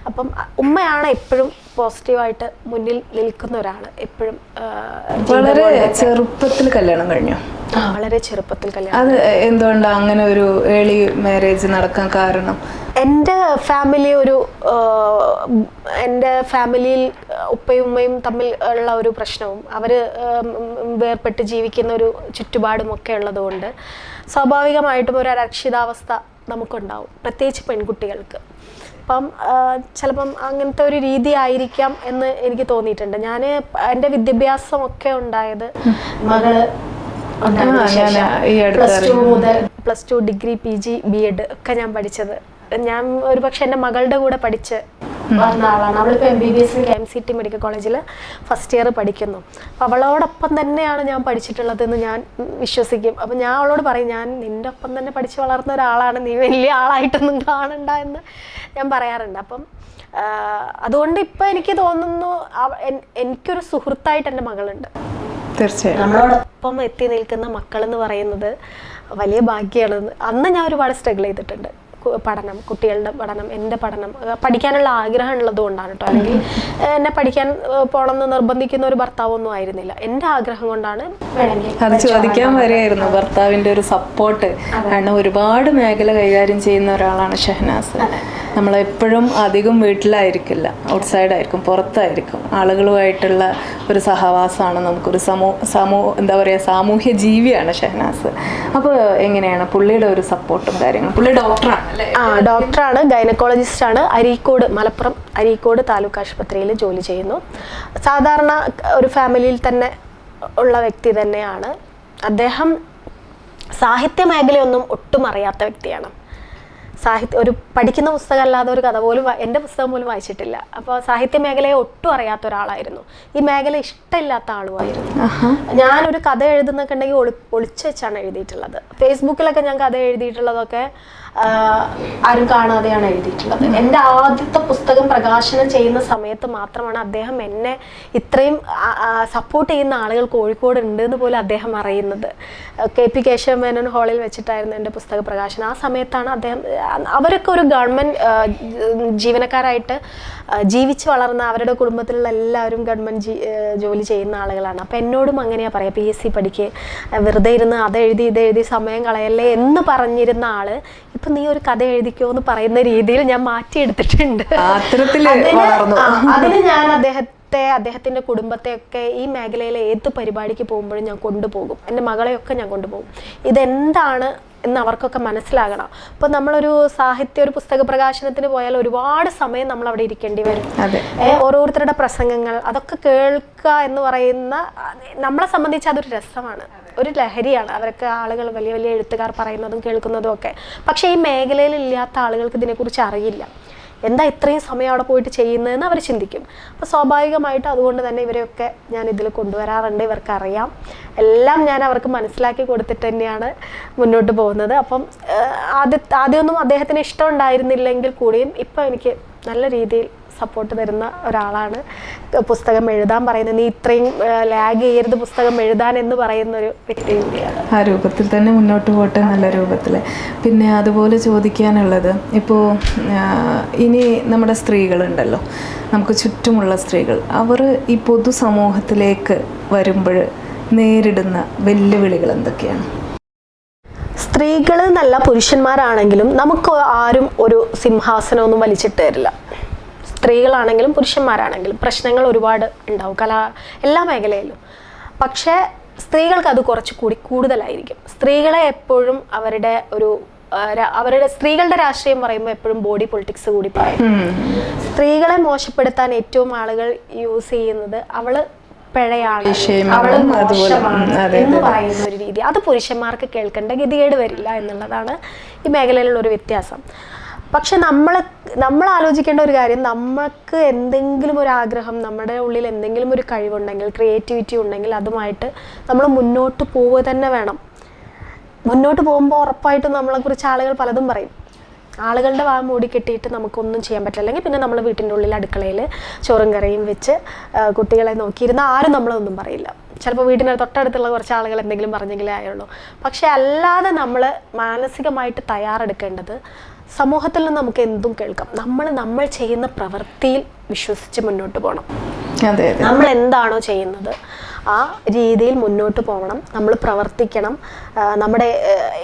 അപ്പം ഉമ്മയാണ് എപ്പോഴും പോസിറ്റീവായിട്ട് മുന്നിൽ നിൽക്കുന്ന ഒരാൾ. എപ്പോഴും വളരെ ചെറുപ്പത്തിൽ കല്യാണം കഴിഞ്ഞു. വളരെ ചെറുപ്പത്തിൽ കല്യാണം. അത് എന്തുകൊണ്ടാണ് അങ്ങനെ ഒരു ഏർലി മാരേജ് നടക്കാൻ കാരണം? എൻ്റെ ഫാമിലിയിൽ ഉപ്പയും ഉമ്മയും തമ്മിൽ ഉള്ള ഒരു പ്രശ്നവും അവർ വേർപെട്ട് ജീവിക്കുന്ന ഒരു ചുറ്റുപാടും ഒക്കെ ഉള്ളതുകൊണ്ട് സ്വാഭാവികമായിട്ടും ഒരു അരക്ഷിതാവസ്ഥ നമുക്കുണ്ടാവും, പ്രത്യേകിച്ച് പെൺകുട്ടികൾക്ക്. അപ്പം ചിലപ്പം അങ്ങനത്തെ ഒരു രീതി ആയിരിക്കാം എന്ന് എനിക്ക് തോന്നിയിട്ടുണ്ട്. ഞാൻ എൻ്റെ വിദ്യാഭ്യാസമൊക്കെ ഉണ്ടായത് മകള് plus two degree PG BEd ഒക്കെ ഞാൻ പഠിച്ചത്. ഞാൻ ഒരുപക്ഷെ എൻ്റെ മകളുടെ കൂടെ പഠിച്ച് വന്ന ആളാണ്. അവളിപ്പോൾ MBBS KMCT മെഡിക്കൽ കോളേജിൽ ഫസ്റ്റ് ഇയർ പഠിക്കുന്നു. അപ്പോൾ അവളോടൊപ്പം തന്നെയാണ് ഞാൻ പഠിച്ചിട്ടുള്ളതെന്ന് ഞാൻ വിശ്വസിക്കും. അപ്പം ഞാൻ അവളോട് പറയും, ഞാൻ നിൻ്റെ ഒപ്പം തന്നെ പഠിച്ച് വളർന്ന ഒരാളാണ്, നീ വലിയ ആളായിട്ടൊന്നും കാണണ്ട എന്ന് ഞാൻ പറയാറുണ്ട്. അപ്പം അതുകൊണ്ട് ഇപ്പം എനിക്ക് തോന്നുന്നു എനിക്കൊരു സുഹൃത്തായിട്ട് എൻ്റെ മകളുണ്ട്. തീർച്ചയായും നമ്മളോടൊപ്പം എത്തി നിൽക്കുന്ന മക്കൾ എന്ന് പറയുന്നത് വലിയ ഭാഗ്യമാണ്. അന്ന് ഞാൻ ഒരുപാട് സ്ട്രഗിൾ ചെയ്തിട്ടുണ്ട്. പഠനം, കുട്ടികളുടെ പഠനം, എൻ്റെ പഠനം, പഠിക്കാനുള്ള ആഗ്രഹം ഉള്ളത് കൊണ്ടാണ് കേട്ടോ. അല്ലെങ്കിൽ എന്നെ പഠിക്കാൻ പോകണമെന്ന് നിർബന്ധിക്കുന്ന ഒരു ഭർത്താവൊന്നും ആയിരുന്നില്ല. എൻ്റെ ആഗ്രഹം കൊണ്ടാണ്. അത് ചോദിക്കാൻ വരെയായിരുന്നു ഭർത്താവിൻ്റെ ഒരു സപ്പോർട്ട്. കാരണം ഒരുപാട് മേഖല കൈകാര്യം ചെയ്യുന്ന ഒരാളാണ് ഷഹനാസ്. നമ്മളെപ്പോഴും അധികം വീട്ടിലായിരിക്കില്ല, ഔട്ട്സൈഡ് ആയിരിക്കും, പുറത്തായിരിക്കും. ആളുകളുമായിട്ടുള്ള ഒരു സഹവാസമാണ് നമുക്കൊരു എന്താ പറയുക, സാമൂഹ്യ ജീവിയാണ് ഷഹനാസ്. അപ്പോൾ എങ്ങനെയാണ് പുള്ളിയുടെ ഒരു സപ്പോർട്ടും കാര്യങ്ങളും? പുള്ളി ഡോക്ടറാണ്. ഡോക്ടറാണ്, ഗൈനക്കോളജിസ്റ്റ് ആണ്. മലപ്പുറം അരീക്കോട് താലൂക്ക് ആശുപത്രിയിൽ ജോലി ചെയ്യുന്നു. സാധാരണ ഒരു ഫാമിലിയിൽ തന്നെ ഉള്ള വ്യക്തി തന്നെയാണ് അദ്ദേഹം. സാഹിത്യ മേഖലയൊന്നും ഒട്ടും അറിയാത്ത വ്യക്തിയാണ്. ഒരു പഠിക്കുന്ന പുസ്തകം അല്ലാതെ ഒരു കഥ പോലും എൻ്റെ പുസ്തകം പോലും വായിച്ചിട്ടില്ല. അപ്പോൾ സാഹിത്യ മേഖലയെ ഒട്ടും അറിയാത്ത ഒരാളായിരുന്നു. ഈ മേഖല ഇഷ്ടമില്ലാത്ത ആളുമായിരുന്നു. ഞാനൊരു കഥ എഴുതുന്നൊക്കെ ഉണ്ടെങ്കിൽ ഒളിച്ചു വെച്ചാണ് എഴുതിയിട്ടുള്ളത്. ഫേസ്ബുക്കിലൊക്കെ ഞാൻ കഥ എഴുതിയിട്ടുള്ളതൊക്കെ ആരും കാണാതെയാണ് എഴുതിയിട്ടുള്ളത്. എൻ്റെ ആദ്യത്തെ പുസ്തകം പ്രകാശനം ചെയ്യുന്ന സമയത്ത് മാത്രമാണ് അദ്ദേഹം എന്നെ ഇത്രയും സപ്പോർട്ട് ചെയ്യുന്ന ആളുകൾ കോഴിക്കോട് ഉണ്ട് എന്ന് പോലും അദ്ദേഹം അറിയുന്നത്. KP കേശവ മേനോൻ ഹാളിൽ വെച്ചിട്ടായിരുന്നു എൻ്റെ പുസ്തക പ്രകാശനം. ആ സമയത്താണ് അവരൊക്കെ ഒരു ഗവൺമെൻറ് ജീവനക്കാരായിട്ട് ജീവിച്ച് വളർന്ന, അവരുടെ കുടുംബത്തിലുള്ള എല്ലാവരും ഗവൺമെൻറ് ജോലി ചെയ്യുന്ന ആളുകളാണ്. അപ്പം എന്നോടും അങ്ങനെയാണ് പറയുക, PSC പഠിക്കുക, വെറുതെ ഇരുന്ന് ഇതെഴുതി സമയം കളയല്ലേ എന്ന് പറഞ്ഞിരുന്ന ആള് ഇപ്പം നീ ഒരു കഥ എഴുതിക്കോ എന്ന് പറയുന്ന രീതിയിൽ ഞാൻ മാറ്റിയെടുത്തിട്ടുണ്ട്. അതിന് ഞാൻ അദ്ദേഹത്തിൻ്റെ കുടുംബത്തെയൊക്കെ ഈ മേഖലയിലെ ഏത് പരിപാടിക്ക് പോകുമ്പോഴും ഞാൻ കൊണ്ടുപോകും. എൻ്റെ മകളെയൊക്കെ ഞാൻ കൊണ്ടുപോകും. ഇതെന്താണ് എന്ന് അവർക്കൊക്കെ മനസ്സിലാകണം. അപ്പോൾ നമ്മളൊരു ഒരു പുസ്തക പ്രകാശനത്തിന് പോയാൽ ഒരുപാട് സമയം നമ്മൾ അവിടെ ഇരിക്കേണ്ടി വരും. ഓരോരുത്തരുടെ പ്രസംഗങ്ങൾ അതൊക്കെ കേൾക്കുക എന്ന് പറയുന്ന, നമ്മളെ സംബന്ധിച്ച് അതൊരു രസമാണ്, ഒരു ലഹരിയാണ്. അവരൊക്കെ ആളുകൾ വലിയ വലിയ എഴുത്തുകാർ പറയുന്നതും കേൾക്കുന്നതും ഒക്കെ. പക്ഷേ ഈ മേഖലയിൽ ഇല്ലാത്ത ആളുകൾക്ക് ഇതിനെക്കുറിച്ച് അറിയില്ല. എന്താ ഇത്രയും സമയം അവിടെ പോയിട്ട് ചെയ്യുന്നതെന്ന് അവർ ചിന്തിക്കും. അപ്പോൾ സ്വാഭാവികമായിട്ട് അതുകൊണ്ട് തന്നെ ഇവരെയൊക്കെ ഞാൻ ഇതിൽ കൊണ്ടുവരാറുണ്ട്. ഇവർക്കറിയാം, എല്ലാം ഞാൻ അവർക്ക് മനസ്സിലാക്കി കൊടുത്തിട്ട് തന്നെയാണ് മുന്നോട്ട് പോകുന്നത്. അപ്പം ആദ്യമൊന്നും അദ്ദേഹത്തിന് ഇഷ്ടം ഉണ്ടായിരുന്നില്ലെങ്കിൽ കൂടിയും ഇപ്പം എനിക്ക് നല്ല രീതിയിൽ സപ്പോർട്ട് തരുന്ന ഒരാളാണ്. പുസ്തകം എഴുതാൻ പറയുന്നത്, നീ ഇത്രയും ലാഗ് ചെയ്യരുത് പുസ്തകം എഴുതാൻ എന്ന് പറയുന്ന ഒരു വ്യക്തി കൂടിയാണ്. ആ രൂപത്തിൽ തന്നെ മുന്നോട്ട് പോട്ടെ, നല്ല രൂപത്തിൽ. പിന്നെ അതുപോലെ ചോദിക്കാനുള്ളത്, ഇപ്പോൾ ഇനി നമ്മുടെ സ്ത്രീകളുണ്ടല്ലോ, നമുക്ക് ചുറ്റുമുള്ള സ്ത്രീകൾ, അവർ ഈ പൊതുസമൂഹത്തിലേക്ക് വരുമ്പോൾ നേരിടുന്ന വെല്ലുവിളികൾ എന്തൊക്കെയാണ്? സ്ത്രീകൾ എന്നല്ല, പുരുഷന്മാരാണെങ്കിലും നമുക്ക് ആരും ഒരു സിംഹാസനമൊന്നും വലിച്ചിട്ട് തരില്ല. സ്ത്രീകളാണെങ്കിലും പുരുഷന്മാരാണെങ്കിലും പ്രശ്നങ്ങൾ ഒരുപാട് ഉണ്ടാവും എല്ലാ മേഖലയിലും. പക്ഷേ സ്ത്രീകൾക്ക് അത് കുറച്ചുകൂടി കൂടുതലായിരിക്കും. സ്ത്രീകളെ എപ്പോഴും സ്ത്രീകളുടെ രാഷ്ട്രീയം പറയുമ്പോൾ എപ്പോഴും ബോഡി പൊളിറ്റിക്സ് കൂടി പറയും. സ്ത്രീകളെ മോശപ്പെടുത്താൻ ഏറ്റവും ആളുകൾ യൂസ് ചെയ്യുന്നത് അവള് പിഴയാണ്, അവള് മോശമാണ് എന്ന് പറയുന്ന ഒരു രീതി. അത് പുരുഷന്മാർക്ക് കേൾക്കേണ്ട ഗതികേട് വരില്ല എന്നുള്ളതാണ് ഈ മേഖലയിലുള്ള ഒരു വ്യത്യാസം. പക്ഷെ നമ്മൾ ആലോചിക്കേണ്ട ഒരു കാര്യം, നമുക്ക് എന്തെങ്കിലും ഒരു ആഗ്രഹം, നമ്മുടെ ഉള്ളിൽ എന്തെങ്കിലും ഒരു കഴിവുണ്ടെങ്കിൽ, ക്രിയേറ്റിവിറ്റി ഉണ്ടെങ്കിൽ അതുമായിട്ട് നമ്മൾ മുന്നോട്ട് പോവുക തന്നെ വേണം. മുന്നോട്ട് പോകുമ്പോൾ ഉറപ്പായിട്ടും നമ്മളെക്കുറിച്ച് ആളുകൾ പലതും പറയും. ആളുകളുടെ വാ മൂടി കെട്ടിയിട്ട് നമുക്കൊന്നും ചെയ്യാൻ പറ്റില്ല. അല്ലെങ്കിൽ പിന്നെ നമ്മൾ വീട്ടിൻ്റെ ഉള്ളിൽ അടുക്കളയിൽ ചോറും കറിയും വെച്ച് കുട്ടികളെ നോക്കിയിരുന്ന ആരും നമ്മളൊന്നും പറയില്ല. ചിലപ്പോൾ വീടിന് തൊട്ടടുത്തുള്ള കുറച്ച് ആളുകൾ എന്തെങ്കിലും പറഞ്ഞെങ്കിലേ ആയുള്ളൂ. പക്ഷെ അല്ലാതെ നമ്മൾ മാനസികമായിട്ട് തയ്യാറെടുക്കേണ്ടത്, സമൂഹത്തിൽ നിന്ന് നമുക്ക് എന്തും കേൾക്കാം, നമ്മൾ ചെയ്യുന്ന പ്രവൃത്തിയിൽ വിശ്വസിച്ച് മുന്നോട്ട് പോകണം. നമ്മൾ എന്താണോ ചെയ്യുന്നത് ആ രീതിയിൽ മുന്നോട്ട് പോകണം. നമ്മൾ പ്രവർത്തിക്കണം. നമ്മുടെ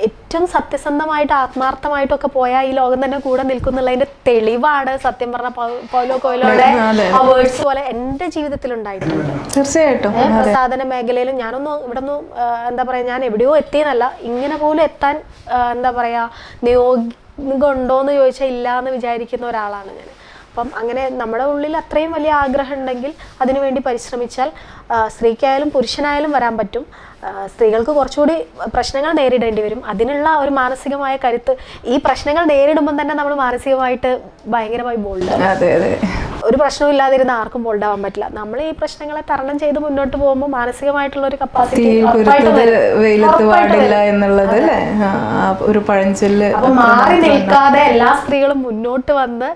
ഏറ്റവും സത്യസന്ധമായിട്ട് ആത്മാർത്ഥമായിട്ടൊക്കെ പോയാൽ ഈ ലോകം തന്നെ കൂടെ നിൽക്കുന്നുള്ളതിന്റെ തെളിവാണ് സത്യം പറഞ്ഞ പൗലോ കൊയ്ലോയുടെ ആ വേർഡ്സ് പോലെ എൻ്റെ ജീവിതത്തിൽ ഉണ്ടായിട്ടുണ്ട്. തീർച്ചയായിട്ടും പ്രസാധന മേഖലയിലും ഇവിടൊന്നും എന്താ പറയാ, ഞാൻ എവിടെയോ എത്തിയെന്നല്ല, ഇങ്ങനെ പോലും എത്താൻ എന്താ പറയാ നിയോഗമുണ്ടോയെന്ന് ചോദിച്ചാൽ ഇല്ല എന്ന് വിചാരിക്കുന്ന ഒരാളാണ് ഞാൻ. അപ്പം അങ്ങനെ നമ്മുടെ ഉള്ളിൽ അത്രയും വലിയ ആഗ്രഹം ഉണ്ടെങ്കിൽ അതിനുവേണ്ടി പരിശ്രമിച്ചാൽ സ്ത്രീക്കായാലും പുരുഷനായാലും വരാൻ പറ്റും. സ്ത്രീകൾക്ക് കുറച്ചുകൂടി പ്രശ്നങ്ങൾ നേരിടേണ്ടി വരും. അതിനുള്ള ഒരു മാനസികമായ കരുത്ത്, ഈ പ്രശ്നങ്ങൾ നേരിടുമ്പോൾ തന്നെ നമ്മൾ മാനസികമായിട്ട് ഭയങ്കരമായി ബോൾഡ്. ഒരു പ്രശ്നവും ഇല്ലാതിരുന്ന ആർക്കും ബോൾഡ് ആവാൻ പറ്റില്ല. നമ്മൾ ഈ പ്രശ്നങ്ങളെ തരണം ചെയ്ത് മുന്നോട്ട് പോകുമ്പോൾ മാനസികമായിട്ടുള്ള ഒരു കപ്പാസിറ്റി ഒരു പഴഞ്ചൊല്ല്. അപ്പൊ മാറി നിൽക്കാതെ എല്ലാ സ്ത്രീകളും മുന്നോട്ട് വന്ന്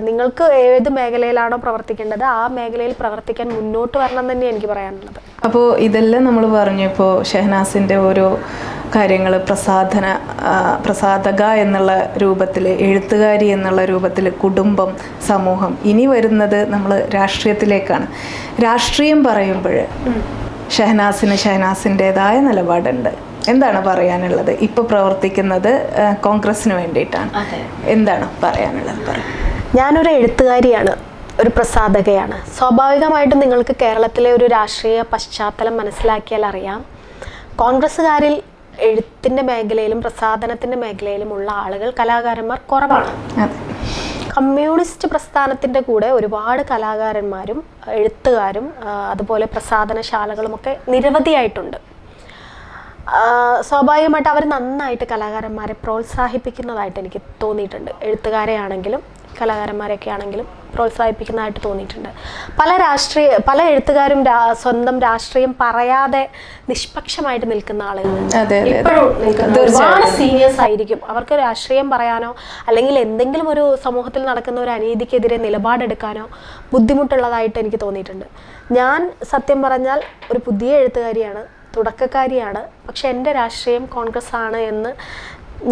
നിങ്ങൾക്ക് ഏത് മേഖലയിലാണോ പ്രവർത്തിക്കേണ്ടത് ആ മേഖലയിൽ പ്രവർത്തിക്കാൻ മുന്നോട്ട് വരണം തന്നെ എനിക്ക് പറയാനുള്ളത്. അപ്പോൾ ഇതെല്ലാം നമ്മൾ പറഞ്ഞു. ഇപ്പോൾ ഷെഹനാസിൻ്റെ ഓരോ കാര്യങ്ങൾ പ്രസാധക എന്നുള്ള രൂപത്തിൽ, എഴുത്തുകാരി എന്നുള്ള രൂപത്തിൽ, കുടുംബം, സമൂഹം, ഇനി വരുന്നത് നമ്മൾ രാഷ്ട്രീയത്തിലേക്കാണ്. രാഷ്ട്രീയം പറയുമ്പോൾ ഷെഹനാസിൻ്റെതായ നിലപാടുണ്ട്. എന്താണ് പറയാനുള്ളത്? ഇപ്പോൾ പ്രവർത്തിക്കുന്നത് കോൺഗ്രസിന് വേണ്ടിയിട്ടാണ്. എന്താണ് പറയാനുള്ളത്? ഞാനൊരു എഴുത്തുകാരിയാണ്, ഒരു പ്രസാധകയാണ്. സ്വാഭാവികമായിട്ടും നിങ്ങൾക്ക് കേരളത്തിലെ ഒരു രാഷ്ട്രീയ പശ്ചാത്തലം മനസ്സിലാക്കിയാൽ അറിയാം, കോൺഗ്രസ്സുകാരിൽ എഴുത്തിൻ്റെ മേഖലയിലും പ്രസാധനത്തിൻ്റെ മേഖലയിലുമുള്ള ആളുകൾ, കലാകാരന്മാർ കുറവാണ്. കമ്മ്യൂണിസ്റ്റ് പ്രസ്ഥാനത്തിൻ്റെ കൂടെ ഒരുപാട് കലാകാരന്മാരും എഴുത്തുകാരും അതുപോലെ പ്രസാധനശാലകളുമൊക്കെ നിരവധിയായിട്ടുണ്ട്. സ്വാഭാവികമായിട്ട് അവർ നന്നായിട്ട് കലാകാരന്മാരെ പ്രോത്സാഹിപ്പിക്കുന്നതായിട്ട് എനിക്ക് തോന്നിയിട്ടുണ്ട്. എഴുത്തുകാരെ ആണെങ്കിലും കലാകാരന്മാരൊക്കെ ആണെങ്കിലും പ്രോത്സാഹിപ്പിക്കുന്നതായിട്ട് തോന്നിയിട്ടുണ്ട്. പല എഴുത്തുകാരും സ്വന്തം രാഷ്ട്രീയം പറയാതെ നിഷ്പക്ഷമായിട്ട് നിൽക്കുന്ന ആളുകളുണ്ട്. ഇപ്പോഴും ഒരുപാട് സീനിയേഴ്സ് ആയിരിക്കും. അവർക്ക് രാഷ്ട്രീയം പറയാനോ അല്ലെങ്കിൽ എന്തെങ്കിലും ഒരു സമൂഹത്തിൽ നടക്കുന്ന ഒരു അനീതിക്കെതിരെ നിലപാടെടുക്കാനോ ബുദ്ധിമുട്ടുള്ളതായിട്ട് എനിക്ക് തോന്നിയിട്ടുണ്ട്. ഞാൻ സത്യം പറഞ്ഞാൽ ഒരു പുതിയ എഴുത്തുകാരിയാണ്, തുടക്കക്കാരിയാണ്. പക്ഷെ എൻ്റെ രാഷ്ട്രീയം കോൺഗ്രസ് ആണ് എന്ന്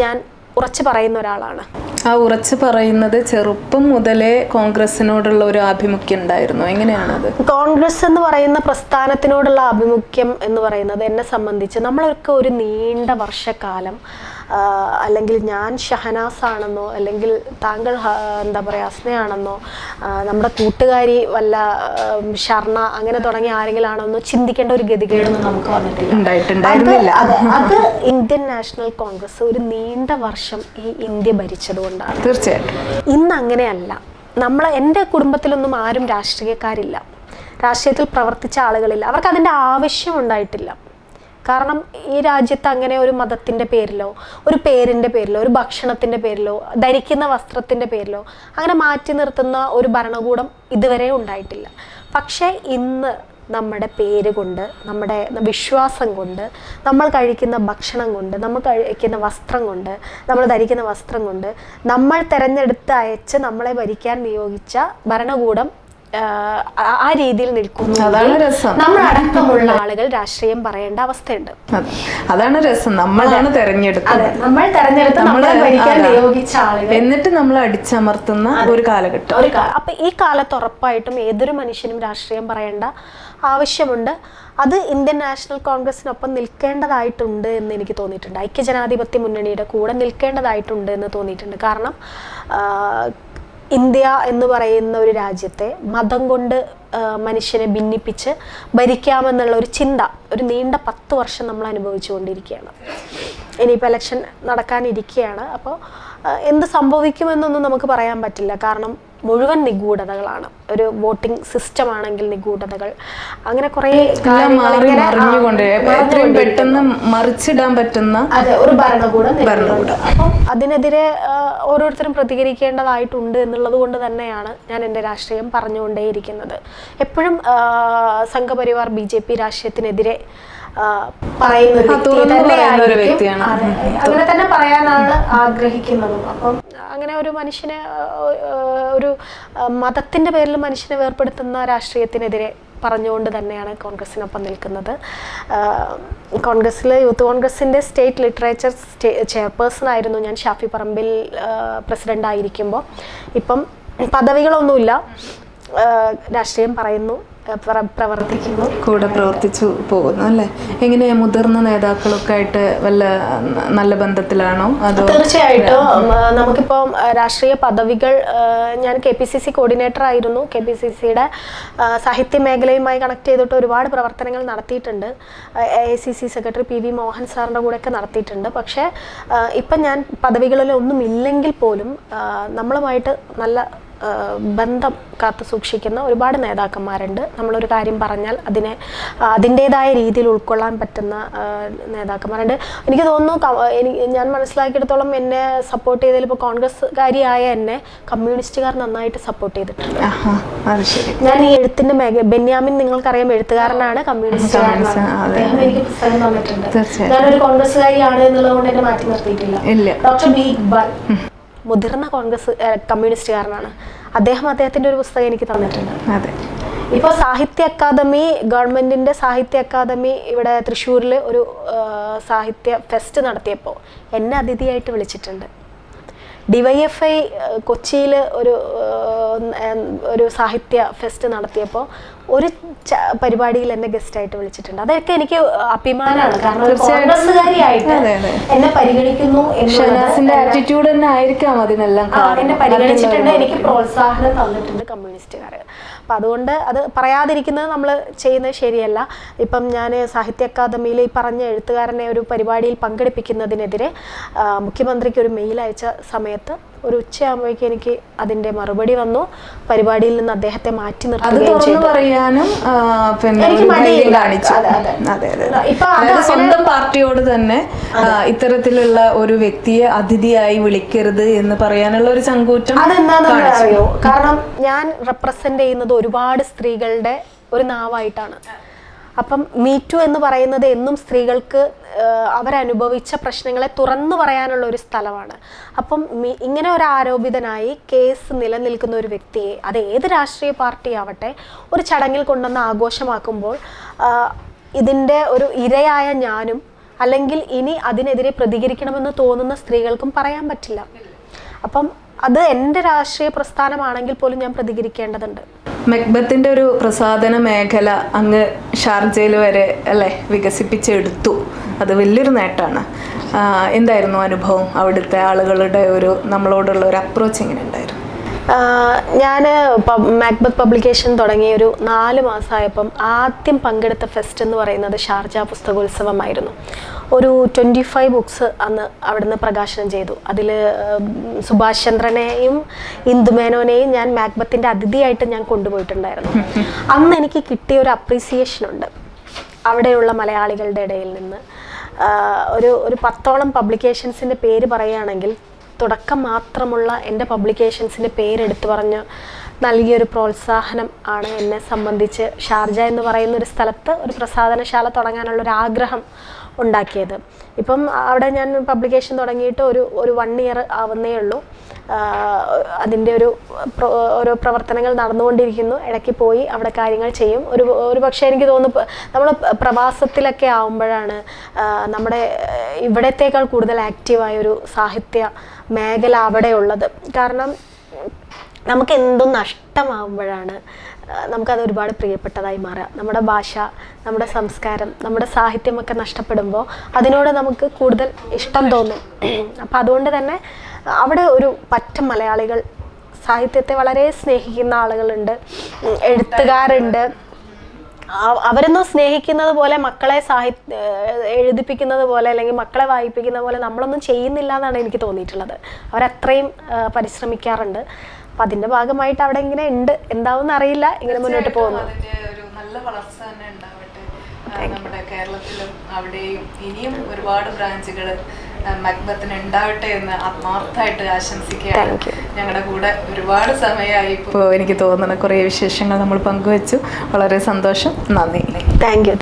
ഞാൻ ഉറച്ചു പറയുന്ന ഒരാളാണ്. ആ ഉറച്ചു പറയുന്നത് ചെറുപ്പം മുതലേ കോൺഗ്രസിനോടുള്ള ഒരു ആഭിമുഖ്യം ഉണ്ടായിരുന്നു. എങ്ങനെയാണത്? കോൺഗ്രസ് എന്ന് പറയുന്ന പ്രസ്ഥാനത്തിനോടുള്ള ആഭിമുഖ്യം എന്ന് പറയുന്നത് എന്നെ സംബന്ധിച്ച് നമ്മളൊക്കെ ഒരു നീണ്ട വർഷക്കാലം അല്ലെങ്കിൽ ഞാൻ ഷഹനാസ് ആണെന്നോ അല്ലെങ്കിൽ താങ്കൾ എന്താ പറയുക അസ്നയാണെന്നോ നമ്മുടെ കൂട്ടുകാരി വല്ല ഷർണ അങ്ങനെ തുടങ്ങിയ ആരെങ്കിലും ആണെന്നോ ചിന്തിക്കേണ്ട ഒരു ഗതികേടൊന്നും നമുക്ക് വന്നിട്ടില്ല. അത് ഇന്ത്യൻ നാഷണൽ കോൺഗ്രസ് ഒരു നീണ്ട വർഷം ഈ ഇന്ത്യ ഭരിച്ചതുകൊണ്ടാണ്. തീർച്ചയായിട്ടും ഇന്ന് അങ്ങനെയല്ല. എൻ്റെ കുടുംബത്തിലൊന്നും ആരും രാഷ്ട്രീയക്കാരില്ല, രാഷ്ട്രീയത്തിൽ പ്രവർത്തിച്ച ആളുകളില്ല. അവർക്ക് അതിൻ്റെ ആവശ്യം ഉണ്ടായിട്ടില്ല. കാരണം ഈ രാജ്യത്ത് അങ്ങനെ ഒരു മതത്തിൻ്റെ പേരിലോ ഒരു പേരിൻ്റെ പേരിലോ ഒരു ഭക്ഷണത്തിൻ്റെ പേരിലോ ധരിക്കുന്ന വസ്ത്രത്തിൻ്റെ പേരിലോ അങ്ങനെ മാറ്റി നിർത്തുന്ന ഒരു ഭരണകൂടം ഇതുവരെ ഉണ്ടായിട്ടില്ല. പക്ഷേ ഇന്ന് നമ്മുടെ പേര് കൊണ്ട്, നമ്മുടെ വിശ്വാസം കൊണ്ട്, നമ്മൾ കഴിക്കുന്ന ഭക്ഷണം കൊണ്ട്, നമ്മൾ കഴിക്കുന്ന വസ്ത്രം കൊണ്ട്, നമ്മൾ ധരിക്കുന്ന വസ്ത്രം കൊണ്ട് നമ്മൾ തിരഞ്ഞെടുത്ത് അയച്ച് നമ്മളെ ഭരിക്കാൻ നിയോഗിച്ച ഭരണകൂടം ആ രീതിയിൽ നിൽക്കുന്നു. നമ്മളടക്കമുള്ള ആളുകൾ രാഷ്ട്രീയം പറയേണ്ട അവസ്ഥയുണ്ട്. അതാണ് രസം. നമ്മളാണ് തെരഞ്ഞെടുത്തത്, നമ്മൾ തെരഞ്ഞെടുത്ത് നമ്മളെ ഭരിക്കാൻ നിയോഗിച്ച ആളുകൾ, എന്നിട്ട് നമ്മൾ അടിച്ചമർത്തുന്ന ഒരു കാലഘട്ടം. അപ്പൊ ഈ കാലത്ത് ഉറപ്പായിട്ടും ഏതൊരു മനുഷ്യനും രാഷ്ട്രീയം പറയേണ്ട ആവശ്യമുണ്ട്. അത് ഇന്ത്യൻ നാഷണൽ കോൺഗ്രസിനൊപ്പം നിൽക്കേണ്ടതായിട്ടുണ്ട് എന്ന് എനിക്ക് തോന്നിയിട്ടുണ്ട്. ഐക്യജനാധിപത്യ മുന്നണിയുടെ കൂടെ നിൽക്കേണ്ടതായിട്ടുണ്ട് എന്ന് തോന്നിയിട്ടുണ്ട്. കാരണം ഇന്ത്യ എന്ന് പറയുന്ന ഒരു രാജ്യത്തെ മതം കൊണ്ട് മനുഷ്യനെ ഭിന്നിപ്പിച്ച് ഭരിക്കാമെന്നുള്ള ഒരു ചിന്ത ഒരു നീണ്ട 10 വർഷം നമ്മൾ അനുഭവിച്ചുകൊണ്ടിരിക്കുകയാണ്. ഇനിയിപ്പോൾ ഇലക്ഷൻ നടക്കാനിരിക്കുകയാണ്. അപ്പോൾ എന്ത് സംഭവിക്കുമെന്നൊന്നും നമുക്ക് പറയാൻ പറ്റില്ല. കാരണം മുഴുവൻ നിഗൂഢതകളാണ്. ഒരു വോട്ടിംഗ് സിസ്റ്റം ആണെങ്കിൽ നിഗൂഢതകൾ, അങ്ങനെ കുറേ പെട്ടെന്ന് മറിച്ചിടാൻ പറ്റുന്ന ഒരു ഭരണകൂടം. അപ്പം അതിനെതിരെ ഓരോരുത്തരും പ്രതികരിക്കേണ്ടതായിട്ടുണ്ട് എന്നുള്ളത് കൊണ്ട് തന്നെയാണ് ഞാൻ എൻ്റെ രാഷ്ട്രീയം പറഞ്ഞുകൊണ്ടേയിരിക്കുന്നത്. എപ്പോഴും സംഘപരിവാർ BJP രാഷ്ട്രീയത്തിനെതിരെ പറയുന്ന ഒരു വ്യക്തിയാണ്. അങ്ങനെ തന്നെ പറയാനാണ് ആഗ്രഹിക്കുന്നതും. അപ്പം അങ്ങനെ ഒരു മനുഷ്യനെ ഒരു മതത്തിന്റെ പേരിൽ മനുഷ്യനെ വേർപെടുത്തുന്ന രാഷ്ട്രീയത്തിനെതിരെ പറഞ്ഞുകൊണ്ട് തന്നെയാണ് കോൺഗ്രസിനൊപ്പം നിൽക്കുന്നത്. യൂത്ത് കോൺഗ്രസിൻ്റെ സ്റ്റേറ്റ് ലിറ്ററേച്ചർ ചെയർപേഴ്സൺ ആയിരുന്നു ഞാൻ ഷാഫി പറമ്പിൽ പ്രസിഡന്റ് ആയിരിക്കുമ്പോൾ. ഇപ്പം പദവികളൊന്നുമില്ല, രാഷ്ട്രീയം പറയുന്നു, പ്രവർത്തിക്കുന്നു, കൂടെ പ്രവർത്തിച്ചു പോകുന്നു അല്ലേ? എങ്ങനെയാ മുതിർന്ന നേതാക്കളൊക്കെ ആയിട്ട് വല്ല നല്ല ബന്ധത്തിലാണോ? അതോ? തീർച്ചയായിട്ടും നമുക്കിപ്പോൾ രാഷ്ട്രീയ പദവികൾ, ഞാൻ KPCC കോർഡിനേറ്റർ ആയിരുന്നു. KPCCയുടെ സാഹിത്യ മേഖലയുമായി കണക്ട് ചെയ്തിട്ട് ഒരുപാട് പ്രവർത്തനങ്ങൾ നടത്തിയിട്ടുണ്ട്. AICC സെക്രട്ടറി PV മോഹൻ സാറിൻ്റെ കൂടെയൊക്കെ നടത്തിയിട്ടുണ്ട്. പക്ഷേ ഇപ്പം ഞാൻ പദവികളിലൊന്നും ഇല്ലെങ്കിൽ പോലും നമ്മളുമായിട്ട് നല്ല ബന്ധം കാത്തു സൂക്ഷിക്കുന്ന ഒരുപാട് നേതാക്കന്മാരുണ്ട്. നമ്മളൊരു കാര്യം പറഞ്ഞാൽ അതിൻ്റേതായ രീതിയിൽ ഉൾക്കൊള്ളാൻ പറ്റുന്ന നേതാക്കന്മാരുണ്ട്. എനിക്ക് തോന്നുന്നു ഞാൻ മനസ്സിലാക്കിയെടുത്തോളം എന്നെ സപ്പോർട്ട് ചെയ്തതിൽ ഇപ്പോൾ കോൺഗ്രസ്സുകാരിയായ എന്നെ കമ്മ്യൂണിസ്റ്റുകാർ നന്നായിട്ട് സപ്പോർട്ട് ചെയ്തിട്ടുണ്ട്. ഞാൻ ഈ എഴുത്തിൻ്റെ ബെന്യാമിൻ നിങ്ങൾക്കറിയാം, എഴുത്തുകാരനാണ്, കമ്മ്യൂണിസ്റ്റുകാരനാണ്. അദ്ദേഹം എനിക്ക് പുസ്തകം തന്നിട്ടുണ്ട്. ഞാനൊരു കോൺഗ്രസ്സുകാരിയാണ് എന്നുള്ളത് കൊണ്ട് എന്നെ മാറ്റി നിർത്തിയിട്ടില്ല. Doctor B. ഇക്ബാൽ മുതിർന്ന കമ്മ്യൂണിസ്റ്റുകാരനാണ്. അദ്ദേഹത്തിൻ്റെ ഒരു പുസ്തകം എനിക്ക് തന്നിട്ടുണ്ട്. അതെ. ഇപ്പോൾ സാഹിത്യ അക്കാദമി, ഗവൺമെൻറ്റിൻ്റെ സാഹിത്യ അക്കാദമി ഇവിടെ തൃശ്ശൂരിൽ ഒരു സാഹിത്യ ഫെസ്റ്റ് നടത്തിയപ്പോൾ എന്നെ അതിഥിയായിട്ട് വിളിച്ചിട്ടുണ്ട്. DYFI കൊച്ചിയിൽ ഒരു സാഹിത്യ ഫെസ്റ്റ് നടത്തിയപ്പോൾ ഒരു പരിപാടിയിൽ എന്നെ ഗസ്റ്റായിട്ട് വിളിച്ചിട്ടുണ്ട്. അതൊക്കെ എനിക്ക് അഭിമാനമാണ്. കാരണം കോൺഗ്രസ്സുകാരിയായിട്ട് എന്നെ പരിഗണിക്കുന്നു ആറ്റിറ്റ്യൂഡ് തന്നെ ആയിരിക്കാം അതിനെല്ലാം. എന്നെ പരിഗണിച്ചിട്ടുണ്ട്, എനിക്ക് പ്രോത്സാഹനം തന്നിട്ടുണ്ട് കമ്മ്യൂണിസ്റ്റുകാർ. അപ്പം അതുകൊണ്ട് അത് പറയാതിരിക്കുന്നത് നമ്മൾ ചെയ്യുന്നത് ശരിയല്ല. ഇപ്പം ഞാൻ സാഹിത്യ അക്കാദമിയിൽ ഈ പറഞ്ഞ എഴുത്തുകാരനെ ഒരു പരിപാടിയിൽ പങ്കെടുപ്പിക്കുന്നതിനെതിരെ മുഖ്യമന്ത്രിക്ക് ഒരു മെയിൽ അയച്ച സമയത്ത് ഒരു ഉച്ചയാകുമ്പോഴേക്കും എനിക്ക് അതിന്റെ മറുപടി വന്നു. പരിപാടിയിൽ നിന്ന് അദ്ദേഹത്തെ മാറ്റി അത് നിർത്തുകയും തുറന്നു ചെയ്തു. പറയാനും പിന്നെ എനിക്ക് ഒരു മടിയില്ല. ധൈര്യം കാണിച്ചു. അതെ, അതെ. അതെ, അതെ. ഇപ്പൊ അതായത് സ്വന്തം പാർട്ടിയോട് തന്നെ ഇത്തരത്തിലുള്ള ഒരു വ്യക്തിയെ അതിഥിയായി വിളിക്കരുത് എന്ന് പറയാനുള്ള ഒരു ചങ്കൂറ്റം. അതെന്താണെന്ന് അറിയോ? കാരണം ഞാൻ റെപ്രസെന്റ് ചെയ്യുന്നത് ഒരുപാട് സ്ത്രീകളുടെ ഒരു നാവായിട്ടാണ്. അപ്പം മീറ്റു എന്ന് പറയുന്നത് എന്നും സ്ത്രീകൾക്ക് അവരനുഭവിച്ച പ്രശ്നങ്ങളെ തുറന്നു പറയാനുള്ള ഒരു സ്ഥലമാണ്. അപ്പം ഇങ്ങനെ ഒരു ആരോപിതനായി കേസ് നിലനിൽക്കുന്ന ഒരു വ്യക്തിയെ, അത് ഏത് രാഷ്ട്രീയ പാർട്ടി ആവട്ടെ, ഒരു ചടങ്ങിൽ കൊണ്ടുവന്ന് ആഘോഷമാക്കുമ്പോൾ ഇതിൻ്റെ ഒരു ഇരയായ ഞാനും അല്ലെങ്കിൽ ഇനി അതിനെതിരെ പ്രതികരിക്കണമെന്ന് തോന്നുന്ന സ്ത്രീകൾക്കും പറയാൻ പറ്റില്ല. അപ്പം അത് എൻ്റെ രാഷ്ട്രീയ പ്രസ്ഥാനമാണെങ്കിൽ പോലും ഞാൻ പ്രതികരിക്കേണ്ടതുണ്ട്. മക്ബത്തിന്റെ ഒരു പ്രസാധന മേഖല അങ്ങ് ഷാർജയിൽ വരെ അല്ലേ വികസിപ്പിച്ചെടുത്തു. അത് വലിയൊരു നേട്ടമാണ്. എന്തായിരുന്നു അനുഭവം? അവിടുത്തെ ആളുകളുടെ ഒരു നമ്മളോടുള്ള ഒരു അപ്രോച്ച് എങ്ങനെ ഉണ്ടായിരുന്നു? ഞാൻ മാക്ബത്ത് പബ്ലിക്കേഷൻ തുടങ്ങിയ ഒരു 4 മാസമായപ്പം ആദ്യം പങ്കെടുത്ത ഫെസ്റ്റ് എന്ന് പറയുന്നത് ഷാർജ പുസ്തകോത്സവമായിരുന്നു. ഒരു 25 ബുക്സ് അന്ന് അവിടുന്ന് പ്രകാശനം ചെയ്തു. അതിൽ സുഭാഷ് ചന്ദ്രനെയും ഇന്ദുമേനോനെയും ഞാൻ മാക്ബത്തിൻ്റെ അതിഥിയായിട്ട് ഞാൻ കൊണ്ടുപോയിട്ടുണ്ടായിരുന്നു. അന്ന് എനിക്ക് കിട്ടിയ ഒരു അപ്രീസിയേഷൻ ഉണ്ട് അവിടെയുള്ള മലയാളികളുടെ ഇടയിൽ നിന്ന്. ഒരു 10ഓളം പബ്ലിക്കേഷൻസിൻ്റെ പേര് പറയുകയാണെങ്കിൽ തുടക്കം മാത്രമുള്ള എൻ്റെ പബ്ലിക്കേഷൻസിൻ്റെ പേരെടുത്ത് പറഞ്ഞ് നൽകിയൊരു പ്രോത്സാഹനം ആണ് എന്നെ സംബന്ധിച്ച് ഷാർജ എന്ന് പറയുന്ന ഒരു സ്ഥലത്ത് ഒരു പ്രസാധനശാല തുടങ്ങാനുള്ളൊരു ആഗ്രഹം ഉണ്ടാക്കിയത്. ഇപ്പം അവിടെ ഞാൻ പബ്ലിക്കേഷൻ തുടങ്ങിയിട്ട് ഒരു 1 ഇയർ ആവുന്നേ ഉള്ളൂ. അതിൻ്റെ ഓരോ പ്രവർത്തനങ്ങൾ നടന്നുകൊണ്ടിരിക്കുന്നു. ഇടയ്ക്ക് പോയി അവിടെ കാര്യങ്ങൾ ചെയ്യും. ഒരു പക്ഷേ എനിക്ക് തോന്നുന്നു നമ്മൾ പ്രവാസത്തിലൊക്കെ ആവുമ്പോഴാണ് നമ്മുടെ ഇവിടത്തേക്കാൾ കൂടുതൽ ആക്റ്റീവായൊരു സാഹിത്യ മേഖല അവിടെ ഉള്ളത്. കാരണം നമുക്ക് എന്തും നഷ്ടമാകുമ്പോഴാണ് നമുക്കത് ഒരുപാട് പ്രിയപ്പെട്ടതായി മാറുക. നമ്മുടെ ഭാഷ, നമ്മുടെ സംസ്കാരം, നമ്മുടെ സാഹിത്യമൊക്കെ നഷ്ടപ്പെടുമ്പോൾ അതിനോട് നമുക്ക് കൂടുതൽ ഇഷ്ടം തോന്നും. അപ്പം അതുകൊണ്ട് തന്നെ അവിടെ ഒരു പറ്റം മലയാളികൾ, സാഹിത്യത്തെ വളരെ സ്നേഹിക്കുന്ന ആളുകളുണ്ട്, എഴുത്തുകാരുണ്ട്. അവരൊന്നും സ്നേഹിക്കുന്നത് പോലെ മക്കളെ എഴുതിപ്പിക്കുന്നത് പോലെ അല്ലെങ്കിൽ മക്കളെ വായിപ്പിക്കുന്ന പോലെ നമ്മളൊന്നും ചെയ്യുന്നില്ല എന്നാണ് എനിക്ക് തോന്നിയിട്ടുള്ളത്. അവരത്രയും പരിശ്രമിക്കാറുണ്ട്. അപ്പം അതിൻ്റെ ഭാഗമായിട്ട് അവിടെ ഇങ്ങനെ ഉണ്ട്. എന്താവും അറിയില്ല, ഇങ്ങനെ മുന്നോട്ട് പോകുന്നു. നല്ല വളർച്ച തന്നെ ഉണ്ടാവട്ടെ നമ്മുടെ കേരളത്തിലും അവിടെയും. ഇനിയും ഒരുപാട് ബ്രാഞ്ചുകൾ മക്ബത്തിന് ഉണ്ടാവട്ടെ എന്ന് ആത്മാർത്ഥമായിട്ട് ആശംസിക്കുകയാണ്. ഞങ്ങളുടെ കൂടെ ഒരുപാട് സമയമായി ഇപ്പോൾ എനിക്ക് തോന്നുന്ന കുറേ വിശേഷങ്ങൾ നമ്മൾ പങ്കുവച്ചു. വളരെ സന്തോഷം. നന്ദി. Thank you.